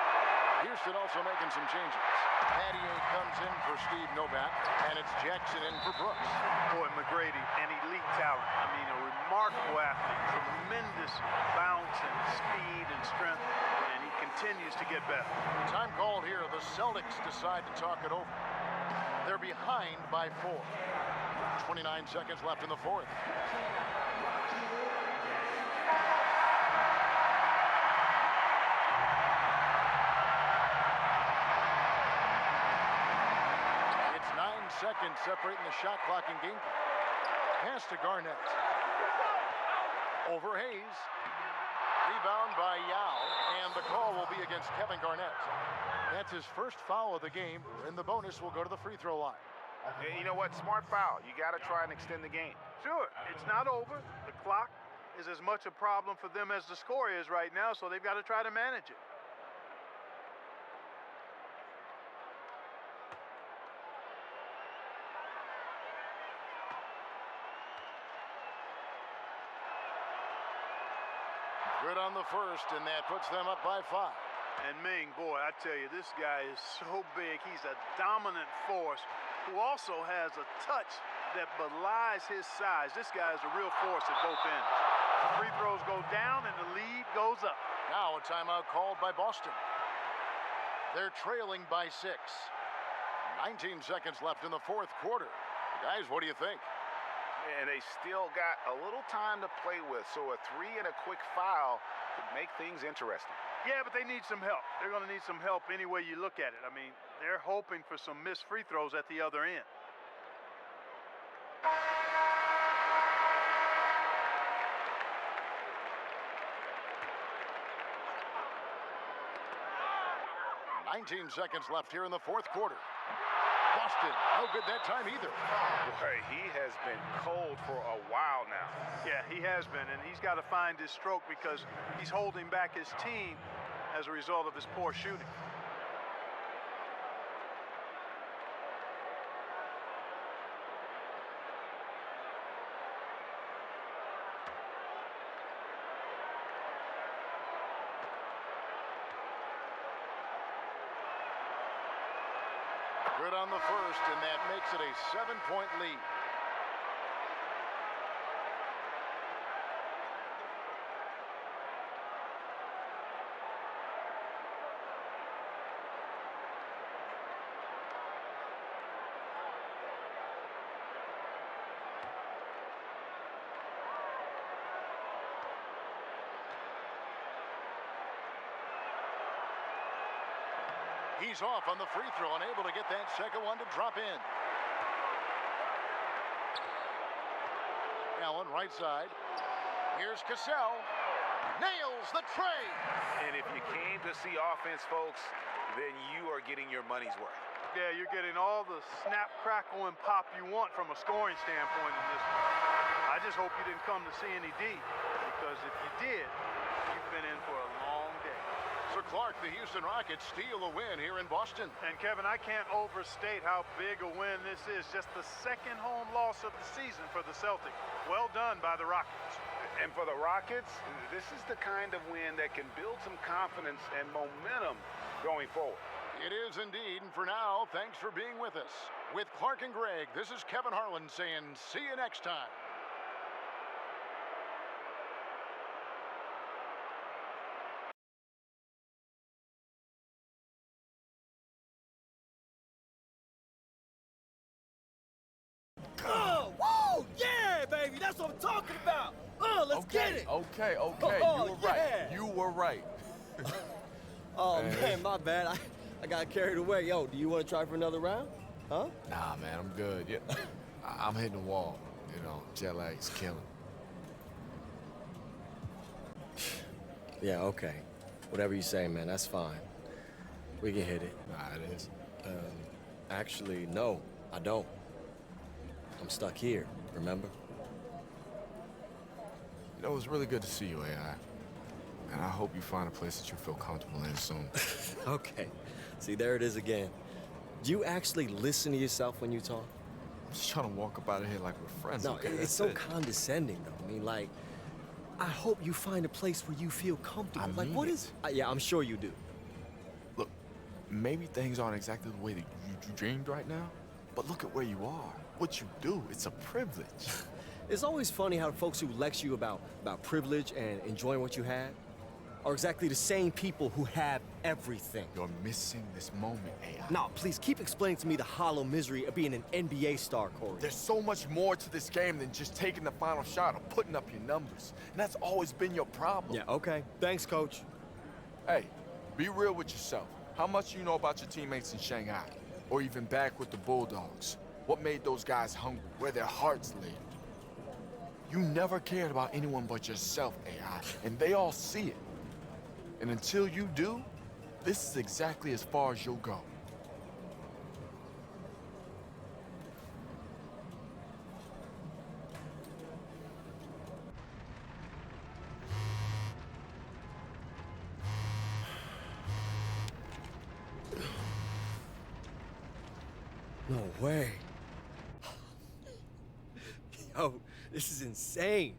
Houston also making some changes. Pattier comes in for Steve Novak, and it's Jackson in for Brooks. Boy, McGrady, an elite talent. I mean, a remarkable athlete. Tremendous bounce and speed and strength, and he continues to get better. Time called here. The Celtics decide to talk it over. They're behind by 4. 29 seconds left in the fourth. It's 9 seconds separating the shot clock and game clock. Pass to Garnett. Over Hayes. Rebound by Yao, and the call will be against Kevin Garnett. That's his first foul of the game, and the bonus will go to the free throw line. And you know what? Smart foul. You got to try and extend the game. Sure, it's not over. The clock is as much a problem for them as the score is right now, so they've got to try to manage it. Good on the first, and that puts them up by 5. And Ming, boy, I tell you, this guy is so big. He's a dominant force who also has a touch that belies his size. This guy is a real force at both ends. Free throws go down and the lead goes up. Now a timeout called by Boston. They're trailing by 6. 19 seconds left in the fourth quarter. Guys, what do you think? And they still got a little time to play with, so a 3 and a quick foul could make things interesting. Yeah, but they need some help. They're going to need some help any way you look at it. I mean, they're hoping for some missed free throws at the other end. "19 seconds left here in the fourth quarter. Boston, no good that time either. Boy, he has been cold for a while now. Yeah, he has been, and he's got to find his stroke because he's holding back his team as a result of his poor shooting. Good on the first, and that makes it a 7-point lead. He's off on the free throw, unable to get that second one to drop in. Allen, right side. Here's Cassell. Nails the tray. And if you came to see offense, folks, then you are getting your money's worth. Yeah, you're getting all the snap, crackle, and pop you want from a scoring standpoint in this one. I just hope you didn't come to see any D, because if you did, you've been in for a long day. So Clark, the Houston Rockets steal a win here in Boston. And Kevin, I can't overstate how big a win this is. Just the second home loss of the season for the Celtics. Well done by the Rockets. And for the Rockets, this is the kind of win that can build some confidence and momentum going forward. It is indeed, and for now, thanks for being with us. With Clark and Greg, this is Kevin Harlan saying, see you next time. Oh, whoa, yeah, baby, that's what I'm talking about. Oh, let's get it. Okay. Oh, You were right. yeah. You were right. Oh, man, my bad. I got carried away. Yo, do you want to try for another round? Huh? Nah, man, I'm good. Yeah, I'm hitting the wall. You know, jet lag's killing. Yeah, okay. Whatever you say, man, that's fine. We can hit it. Nah, it is. Actually, no, I don't. I'm stuck here, remember? You know, it was really good to see you, AI. And I hope you find a place that you feel comfortable in soon. Okay. See, there it is again. Do you actually listen to yourself when you talk? I'm just trying to walk up out of here like we're friends. No, okay? it's That's so it. condescending, though. I mean, like, I hope you find a place where you feel comfortable. I Like, mean what it. is... yeah, I'm sure you do. Look, maybe things aren't exactly the way that you dreamed right now, but look at where you are. What you do, it's a privilege. It's always funny how folks who lecture you about privilege and enjoying what you have are exactly the same people who have everything. You're missing this moment, AI. No, please keep explaining to me the hollow misery of being an NBA star, Corey. There's so much more to this game than just taking the final shot or putting up your numbers. And that's always been your problem. Yeah, okay. Thanks, Coach. Hey, be real with yourself. How much you know about your teammates in Shanghai? Or even back with the Bulldogs? What made those guys hungry? Where their hearts lay? You never cared about anyone but yourself, AI, and they all see it. And until you do, this is exactly as far as you'll go. No way. Yo, this is insane.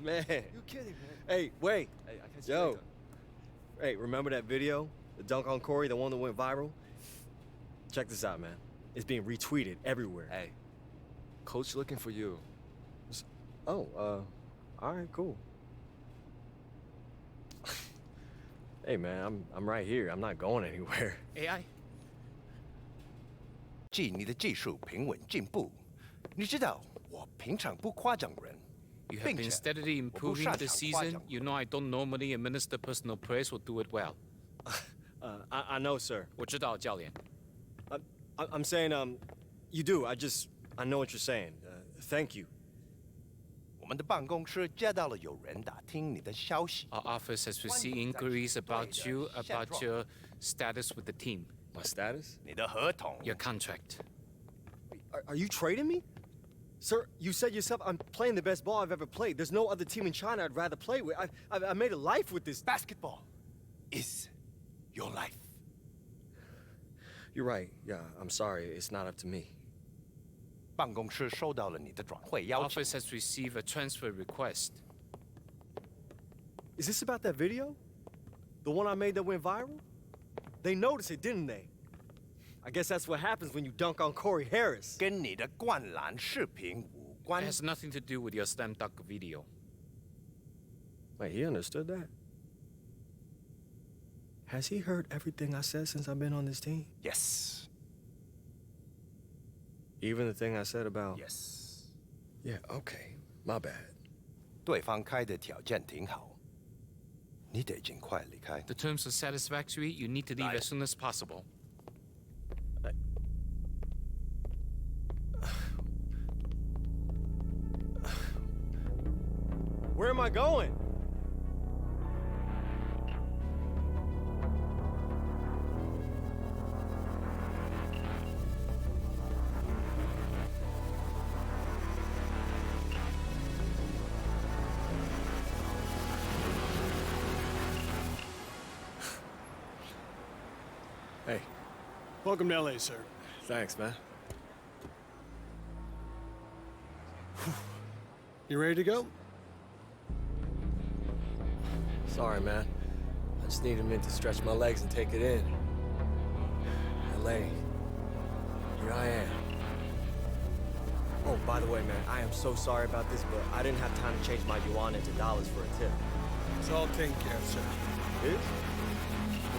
Man. You kidding, man? Hey, wait. Hey, I catch you Yo. later. Hey, remember that video? The dunk on Corey, the one that went viral? Check this out, man. It's being retweeted everywhere. Hey, coach looking for you. Oh, all right, cool. Hey, man, I'm right here. I'm not going anywhere. AI? 即你的技术平稳进步。你知道，我平常不夸奖人， You have 并 been 且 steadily 我不 improving 擅 this 长夸 season. 奖 You know I don't normally administer personal praise or do it well. I know, sir. 我知道，教练。 I'm saying, you do. I know what you're saying. Thank you. 我们的办公室接到了有人打听你的消息， Our office has received inquiries about you, about your status with the team, My status? 你的合同 your contract. Are you trading me? Sir, you said yourself I'm playing the best ball I've ever played. There's no other team in China I'd rather play with. I made a life with this. basketball is your life。 You're right. Yeah, I'm sorry. It's not up to me. 办公室收到了你的转会邀请， Office has received a transfer request. Is this about that video? The one I made that went viral? They noticed it, didn't they? I guess that's what happens when you dunk on Corey Harris. 跟你的灌篮视频无 It 关。 has nothing to do with your slam dunk video. Wait, he understood that? Has he heard everything I said since I've been on this team? Yes, Even the thing I said about... yes。 Yeah, okay. My bad. 对方开的条件挺好，你得尽快离开。 The terms are satisfactory. You need to leave as soon as possible. Where am I going? Hey, Welcome to LA, sir. thanks, man. You ready to go? Sorry, man. I just need a minute to stretch my legs and take it in. LA, here I am. Oh, by the way, man, I am so sorry about this, but I didn't have time to change my yuan into dollars for a tip. It's all taken care of, sir. It is?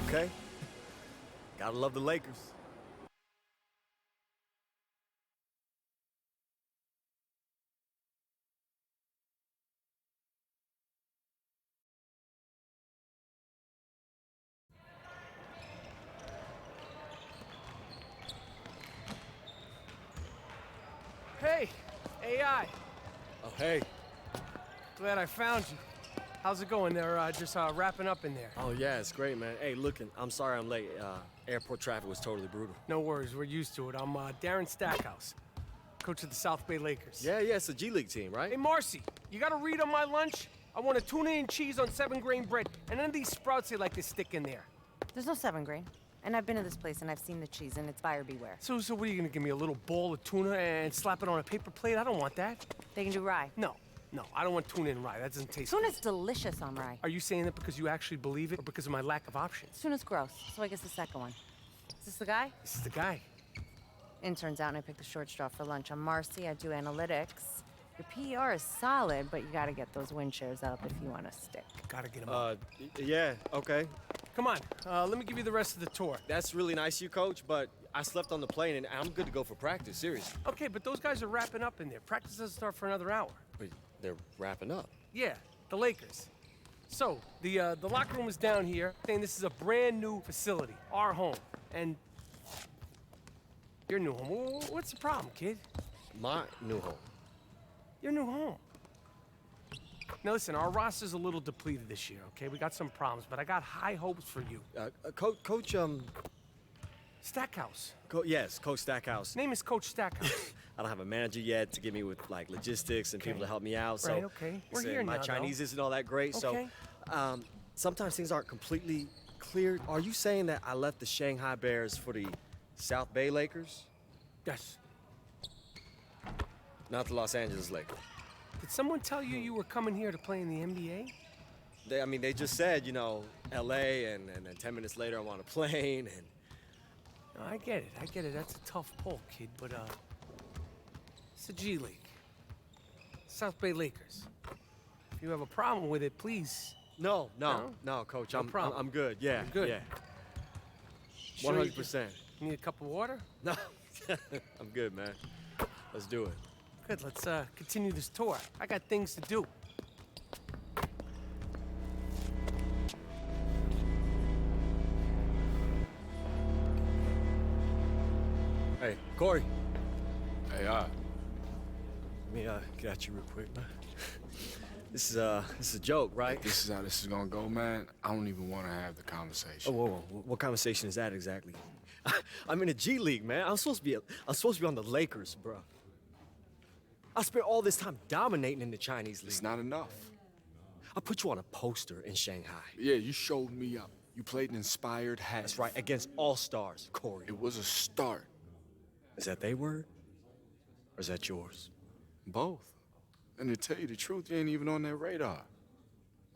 Okay. Gotta love the Lakers. Hey, AI. Oh, hey. Glad I found you. How's it going? They're just wrapping up in there. Oh, yeah, it's great, man. Hey, looking, I'm sorry I'm late. Airport traffic was totally brutal. No worries, we're used to it. I'm Darren Stackhouse, coach of the South Bay Lakers. Yeah, it's a G League team, right? Hey, Marcy, you got to read on my lunch? I want a tuna and cheese on 7-grain bread, and then these sprouts they like to stick in there. There's no 7-grain. And I've been to this place and I've seen the cheese and it's buyer beware. So what are you gonna give me, a little bowl of tuna and slap it on a paper plate? I don't want that. They can do rye. No, I don't want tuna and rye. That doesn't taste Tuna's delicious on rye. Are you saying that because you actually believe it or because of my lack of options? Tuna's gross, so I guess the second one. Is this the guy? This is the guy. Interns out and I picked the short straw for lunch. I'm Marcy, I do analytics. Your PER is solid, but you gotta get those wind shares up if you want to stick. Gotta get him up. Yeah, okay. Come on, let me give you the rest of the tour. That's really nice of you, Coach, but I slept on the plane and I'm good to go for practice, seriously. Okay, but those guys are wrapping up in there. Practice doesn't start for another hour. But they're wrapping up. Yeah, the Lakers. So, the locker room is down here, saying this is a brand new facility, our home. And your new home. What's the problem, kid? My new home. Your new home. Now listen, our roster's a little depleted this year, okay? We got some problems, but I got high hopes for you. Coach, Stackhouse. Yes, Coach Stackhouse. Name is Coach Stackhouse. I don't have a manager yet to give me with, like, logistics and people to help me out, so... Right, okay. We're here my now, Chinese though. isn't all that great, Okay. so... sometimes things aren't completely clear. Are you saying that I left the Shanghai Bears for the South Bay Lakers? Yes. Not the Los Angeles Lakers. Did someone tell you you were coming here to play in the NBA? They just said, L.A., and then 10 minutes later I'm on a plane, and... No, I get it. That's a tough pull, kid, but, it's the G League. South Bay Lakers. If you have a problem with it, please. No, Coach. No problem. I'm good. Yeah, You're good. Yeah. 100%. You need a cup of water? No, I'm good, man. Let's do it. Good, let's continue this tour. I got things to do. Hey, Corey. Hey, Let me get at you real quick, man. This is a joke, right? this is how this is gonna go, man. I don't even want to have the conversation. Oh, whoa. What conversation is that exactly? I'm in a G League, man. I'm supposed to be on the Lakers, bro. I spent all this time dominating in the Chinese league. It's not enough. I put you on a poster in Shanghai. Yeah, you showed me up. You played an inspired half. That's right, against all-stars, Corey. It was a start. Is that their word? Or is that yours? Both. And to tell you the truth, you ain't even on their radar.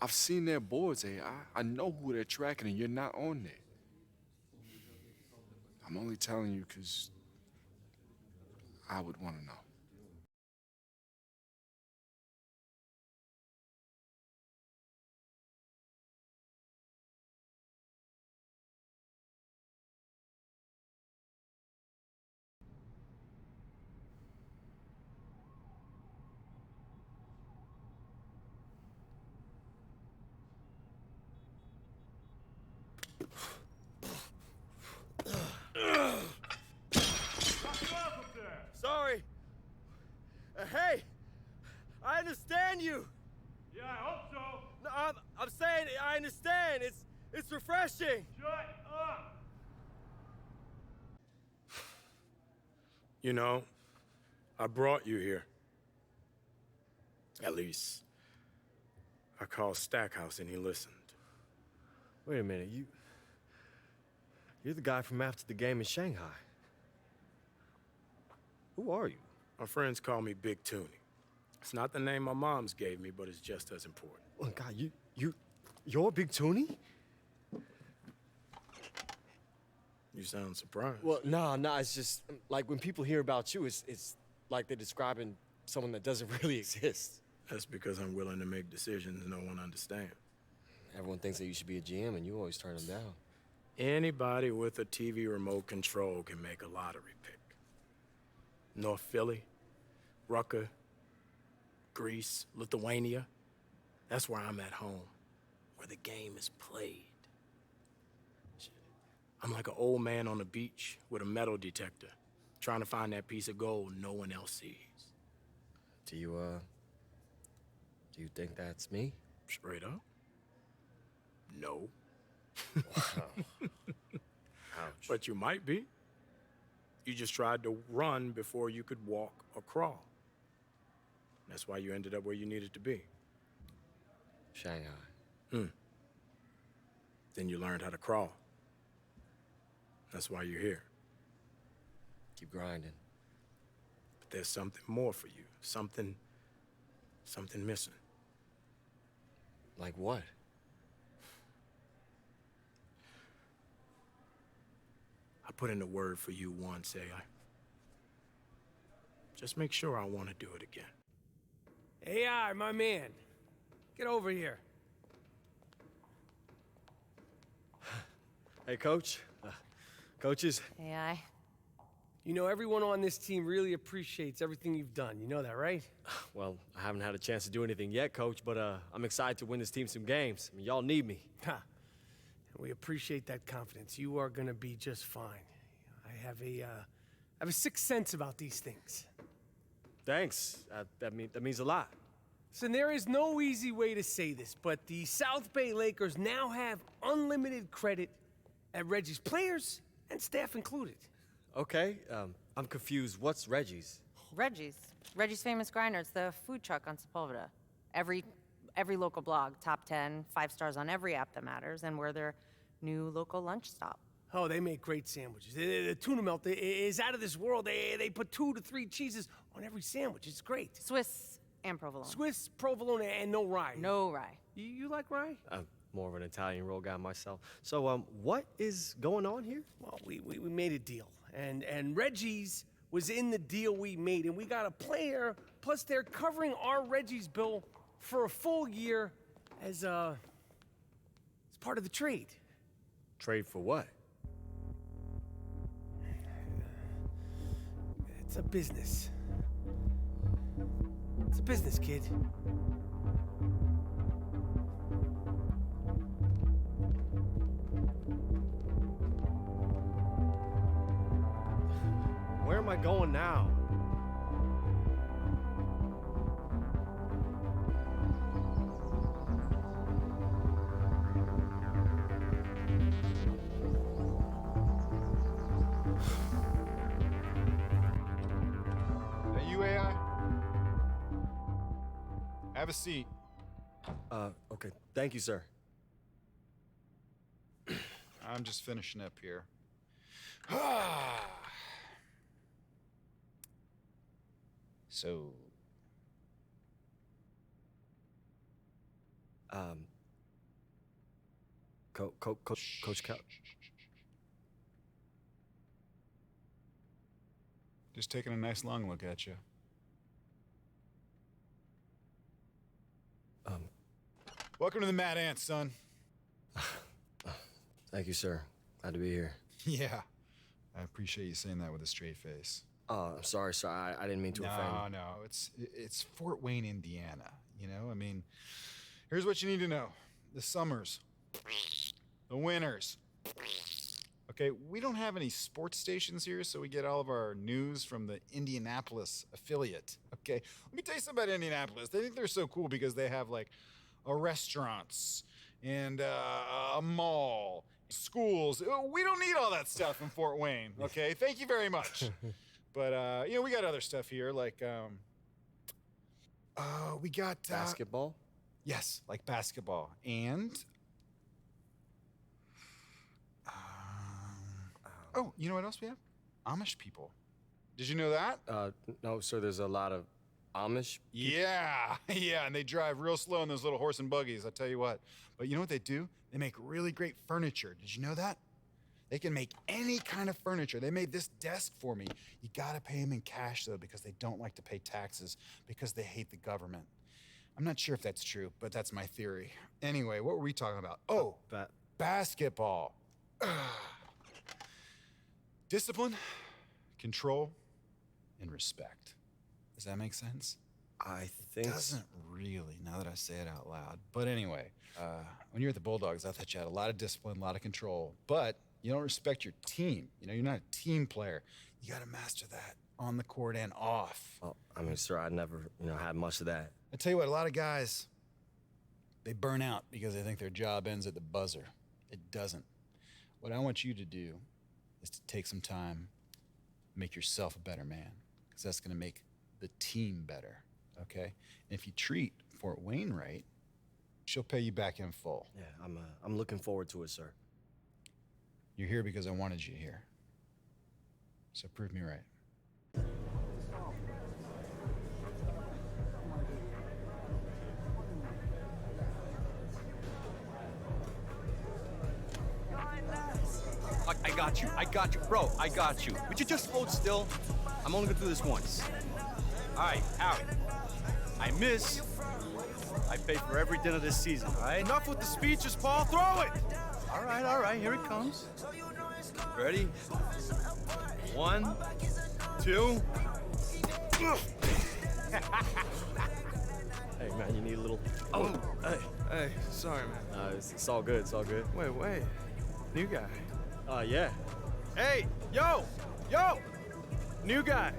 I've seen their boards, AI. I know who they're tracking, and you're not on there. I'm only telling you because I would want to know. Sorry. Hey, I understand you. Yeah, I hope so. No, I'm saying I understand. It's refreshing. Shut up. You know, I brought you here. At least, I called Stackhouse and he listened. Wait a minute, You're the guy from after the game in Shanghai. Who are you? My friends call me Big Toonie. It's not the name my mom's gave me, but it's just as important. Oh, God, you're Big Toonie? You sound surprised. Well, nah, it's just, like, when people hear about you, it's like they're describing someone that doesn't really exist. That's because I'm willing to make decisions no one understands. Everyone thinks that you should be a GM, and you always turn them down. Anybody with a TV remote control can make a lottery pick. North Philly, Rucker, Greece, Lithuania. That's where I'm at home, where the game is played. I'm like an old man on the beach with a metal detector, trying to find that piece of gold no one else sees. Do you think that's me? Straight up? No. Wow. Ouch. But you might be. You just tried to run before you could walk or crawl. That's why you ended up where you needed to be. Shanghai. Then you learned how to crawl. That's why you're here. Keep grinding. But there's something more for you. Something missing. Like what? I put in a word for you once, AI. Just make sure I want to do it again. AI, my man. Get over here. Hey, Coach. Coaches. AI. You know, everyone on this team really appreciates everything you've done. You know that, right? Well, I haven't had a chance to do anything yet, Coach, but I'm excited to win this team some games. I mean, y'all need me. Ha. We appreciate that confidence. You are gonna be just fine. I have a sixth sense about these things. Thanks. That means a lot. So there is no easy way to say this, but the South Bay Lakers now have unlimited credit at Reggie's, players and staff included. Okay, I'm confused. What's Reggie's? Reggie's Famous Grinders, the food truck on Sepulveda. Every local blog, top 10, 5 stars on every app that matters, and we're their new local lunch stop. Oh, they make great sandwiches. The tuna melt is out of this world. They put 2 to 3 cheeses on every sandwich. It's great. Swiss and provolone. Swiss, provolone, and no rye. No rye. You like rye? I'm more of an Italian roll guy myself. So, what is going on here? Well, we made a deal, and Reggie's was in the deal we made, and we got a player, plus they're covering our Reggie's bill for a full year as part of the trade. Trade for what? It's a business. It's a business, kid. Where am I going now? Hey, you AI? Have a seat. Okay. Thank you, sir. I'm just finishing up here. So, Coach Cal. just taking a nice long look at you. Welcome to the Mad Ants, son. Thank you, sir. Glad to be here. Yeah, I appreciate you saying that with a straight face. I'm sorry, sir. I didn't mean to offend. No, it's Fort Wayne, Indiana. You know, I mean, here's what you need to know: the summers, the winters. Okay, we don't have any sports stations here, so we get all of our news from the Indianapolis affiliate. Okay, let me tell you something about Indianapolis. They think they're so cool because they have like a restaurants and a mall, schools. We don't need all that stuff in Fort Wayne. Okay, thank you very much. But, you know, we got other stuff here, like, we got... Basketball? Yes, like basketball. And... Oh, you know what else we have? Amish people. Did you know that? No, sir, there's a lot of Amish? Yeah, yeah, and they drive real slow in those little horse and buggies, I tell you what. But you know what they do? They make really great furniture. Did you know that? They can make any kind of furniture. They made this desk for me. You gotta pay them in cash, though, because they don't like to pay taxes because they hate the government. I'm not sure if that's true, but that's my theory. Anyway, what were we talking about? Oh, basketball. Discipline, control, and respect. Does that make sense? I think... Doesn't really, now that I say it out loud. But anyway, when you're at the Bulldogs, I thought you had a lot of discipline, a lot of control, but you don't respect your team. You know, you're not a team player. You gotta master that on the court and off. Oh, I mean, sir, I never, had much of that. I tell you what, a lot of guys, they burn out because they think their job ends at the buzzer. It doesn't. What I want you to do is to take some time, make yourself a better man, because that's gonna make the team better, okay? And if you treat Fort Wayne right, she'll pay you back in full. Yeah, I'm looking forward to it, sir. You're here because I wanted you here. So prove me right. I got you. Bro, I got you. Would you just hold still? I'm only gonna do this once. All right, Howie. I miss. I pay for every dinner this season, all right? Enough with the speeches, Paul. Throw it! All right. Here it comes. Ready? 1, 2. Hey, man, you need a little... Oh, hey, sorry, man. It's all good, it's all good. Wait. New guy. Yeah. Hey, yo! New guy.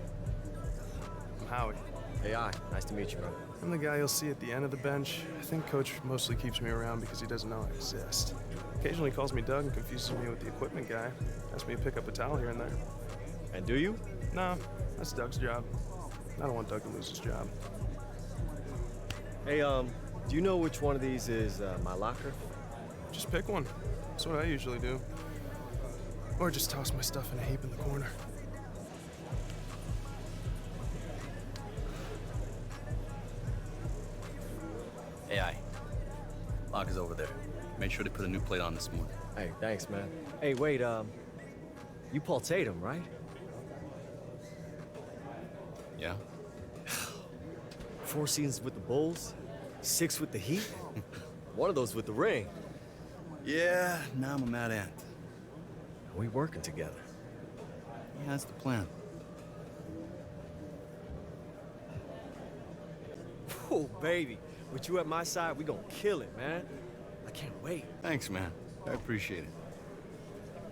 I'm Howie. Hey, nice to meet you, bro. I'm the guy you'll see at the end of the bench. I think Coach mostly keeps me around because he doesn't know I exist. Occasionally he calls me Doug and confuses me with the equipment guy. Asks me to pick up a towel here and there. And do you? No, that's Doug's job. I don't want Doug to lose his job. Hey, do you know which one of these is my locker? Just pick one. That's what I usually do. Or just toss my stuff in a heap in the corner. AI. Lock is over there. Make sure to put a new plate on this morning. Hey, thanks, man. Hey, wait, you Paul Tatum, right? Yeah? 4 seasons with the Bulls, 6 with the Heat, one of those with the ring. Yeah, now I'm a mad ant. We working together. Yeah, that's the plan. Oh, baby. With you at my side, we gonna kill it, man. I can't wait. Thanks, man. I appreciate it.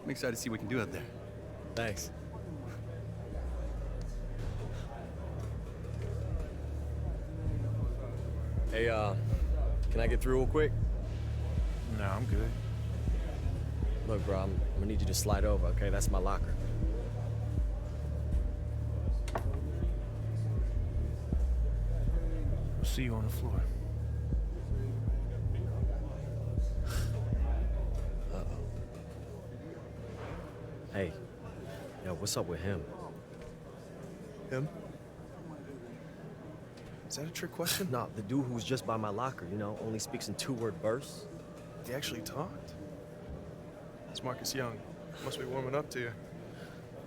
I'm excited to see what we can do out there. Thanks. Hey, can I get through real quick? No, I'm good. Look, bro, I'm gonna need you to slide over, okay? That's my locker. We'll see you on the floor. Hey, yo, what's up with him? Him? Is that a trick question? No, the dude who was just by my locker, only speaks in 2-word bursts. He actually talked? It's Marcus Young. Must be warming up to you.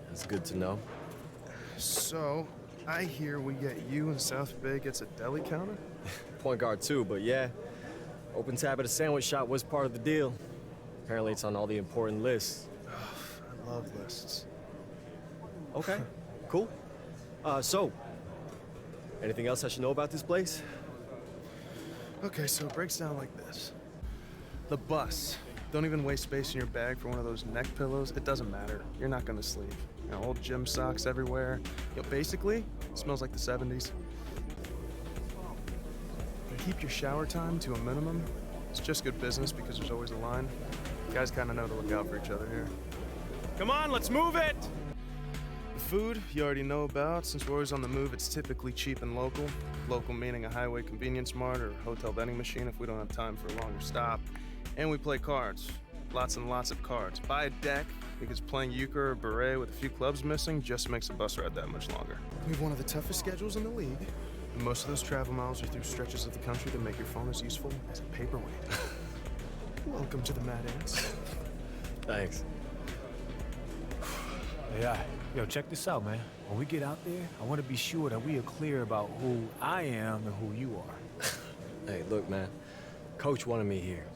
That's good to know. So, I hear we get you and South Bay gets a deli counter? Point guard too, but yeah. Open tab at a sandwich shop was part of the deal. Apparently it's on all the important lists. I love lists. Okay, cool. So, anything else I should know about this place? Okay, so it breaks down like this. The bus. Don't even waste space in your bag for one of those neck pillows. It doesn't matter. You're not gonna sleep. Old gym socks everywhere. Basically, it smells like the 70s. And keep your shower time to a minimum. It's just good business because there's always a line. You guys kind of know to look out for each other here. Come on, let's move it! The food you already know about. Since we're always on the move, it's typically cheap and local. Local meaning a highway convenience mart or hotel vending machine if we don't have time for a longer stop. And we play cards. Lots and lots of cards. Buy a deck, because playing euchre or beret with a few clubs missing just makes a bus ride that much longer. We have one of the toughest schedules in the league. And most of those travel miles are through stretches of the country that make your phone as useful as a paperweight. Welcome to the Mad Ants. Thanks. Yeah, yo, check this out, man. When we get out there, I want to be sure that we are clear about who I am and who you are. Hey, look, man. Coach wanted me here.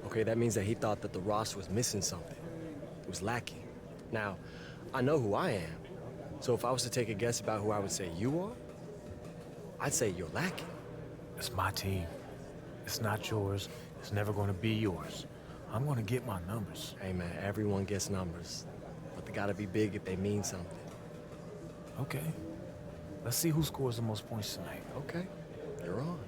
Okay, that means that he thought that the roster was missing something. It was lacking. Now, I know who I am. So if I was to take a guess about who I would say you are, I'd say you're lacking. It's my team. It's not yours. It's never going to be yours. I'm going to get my numbers. Hey, man, everyone gets numbers. But they gotta be big if they mean something. Okay. Let's see who scores the most points tonight. Okay. You're on.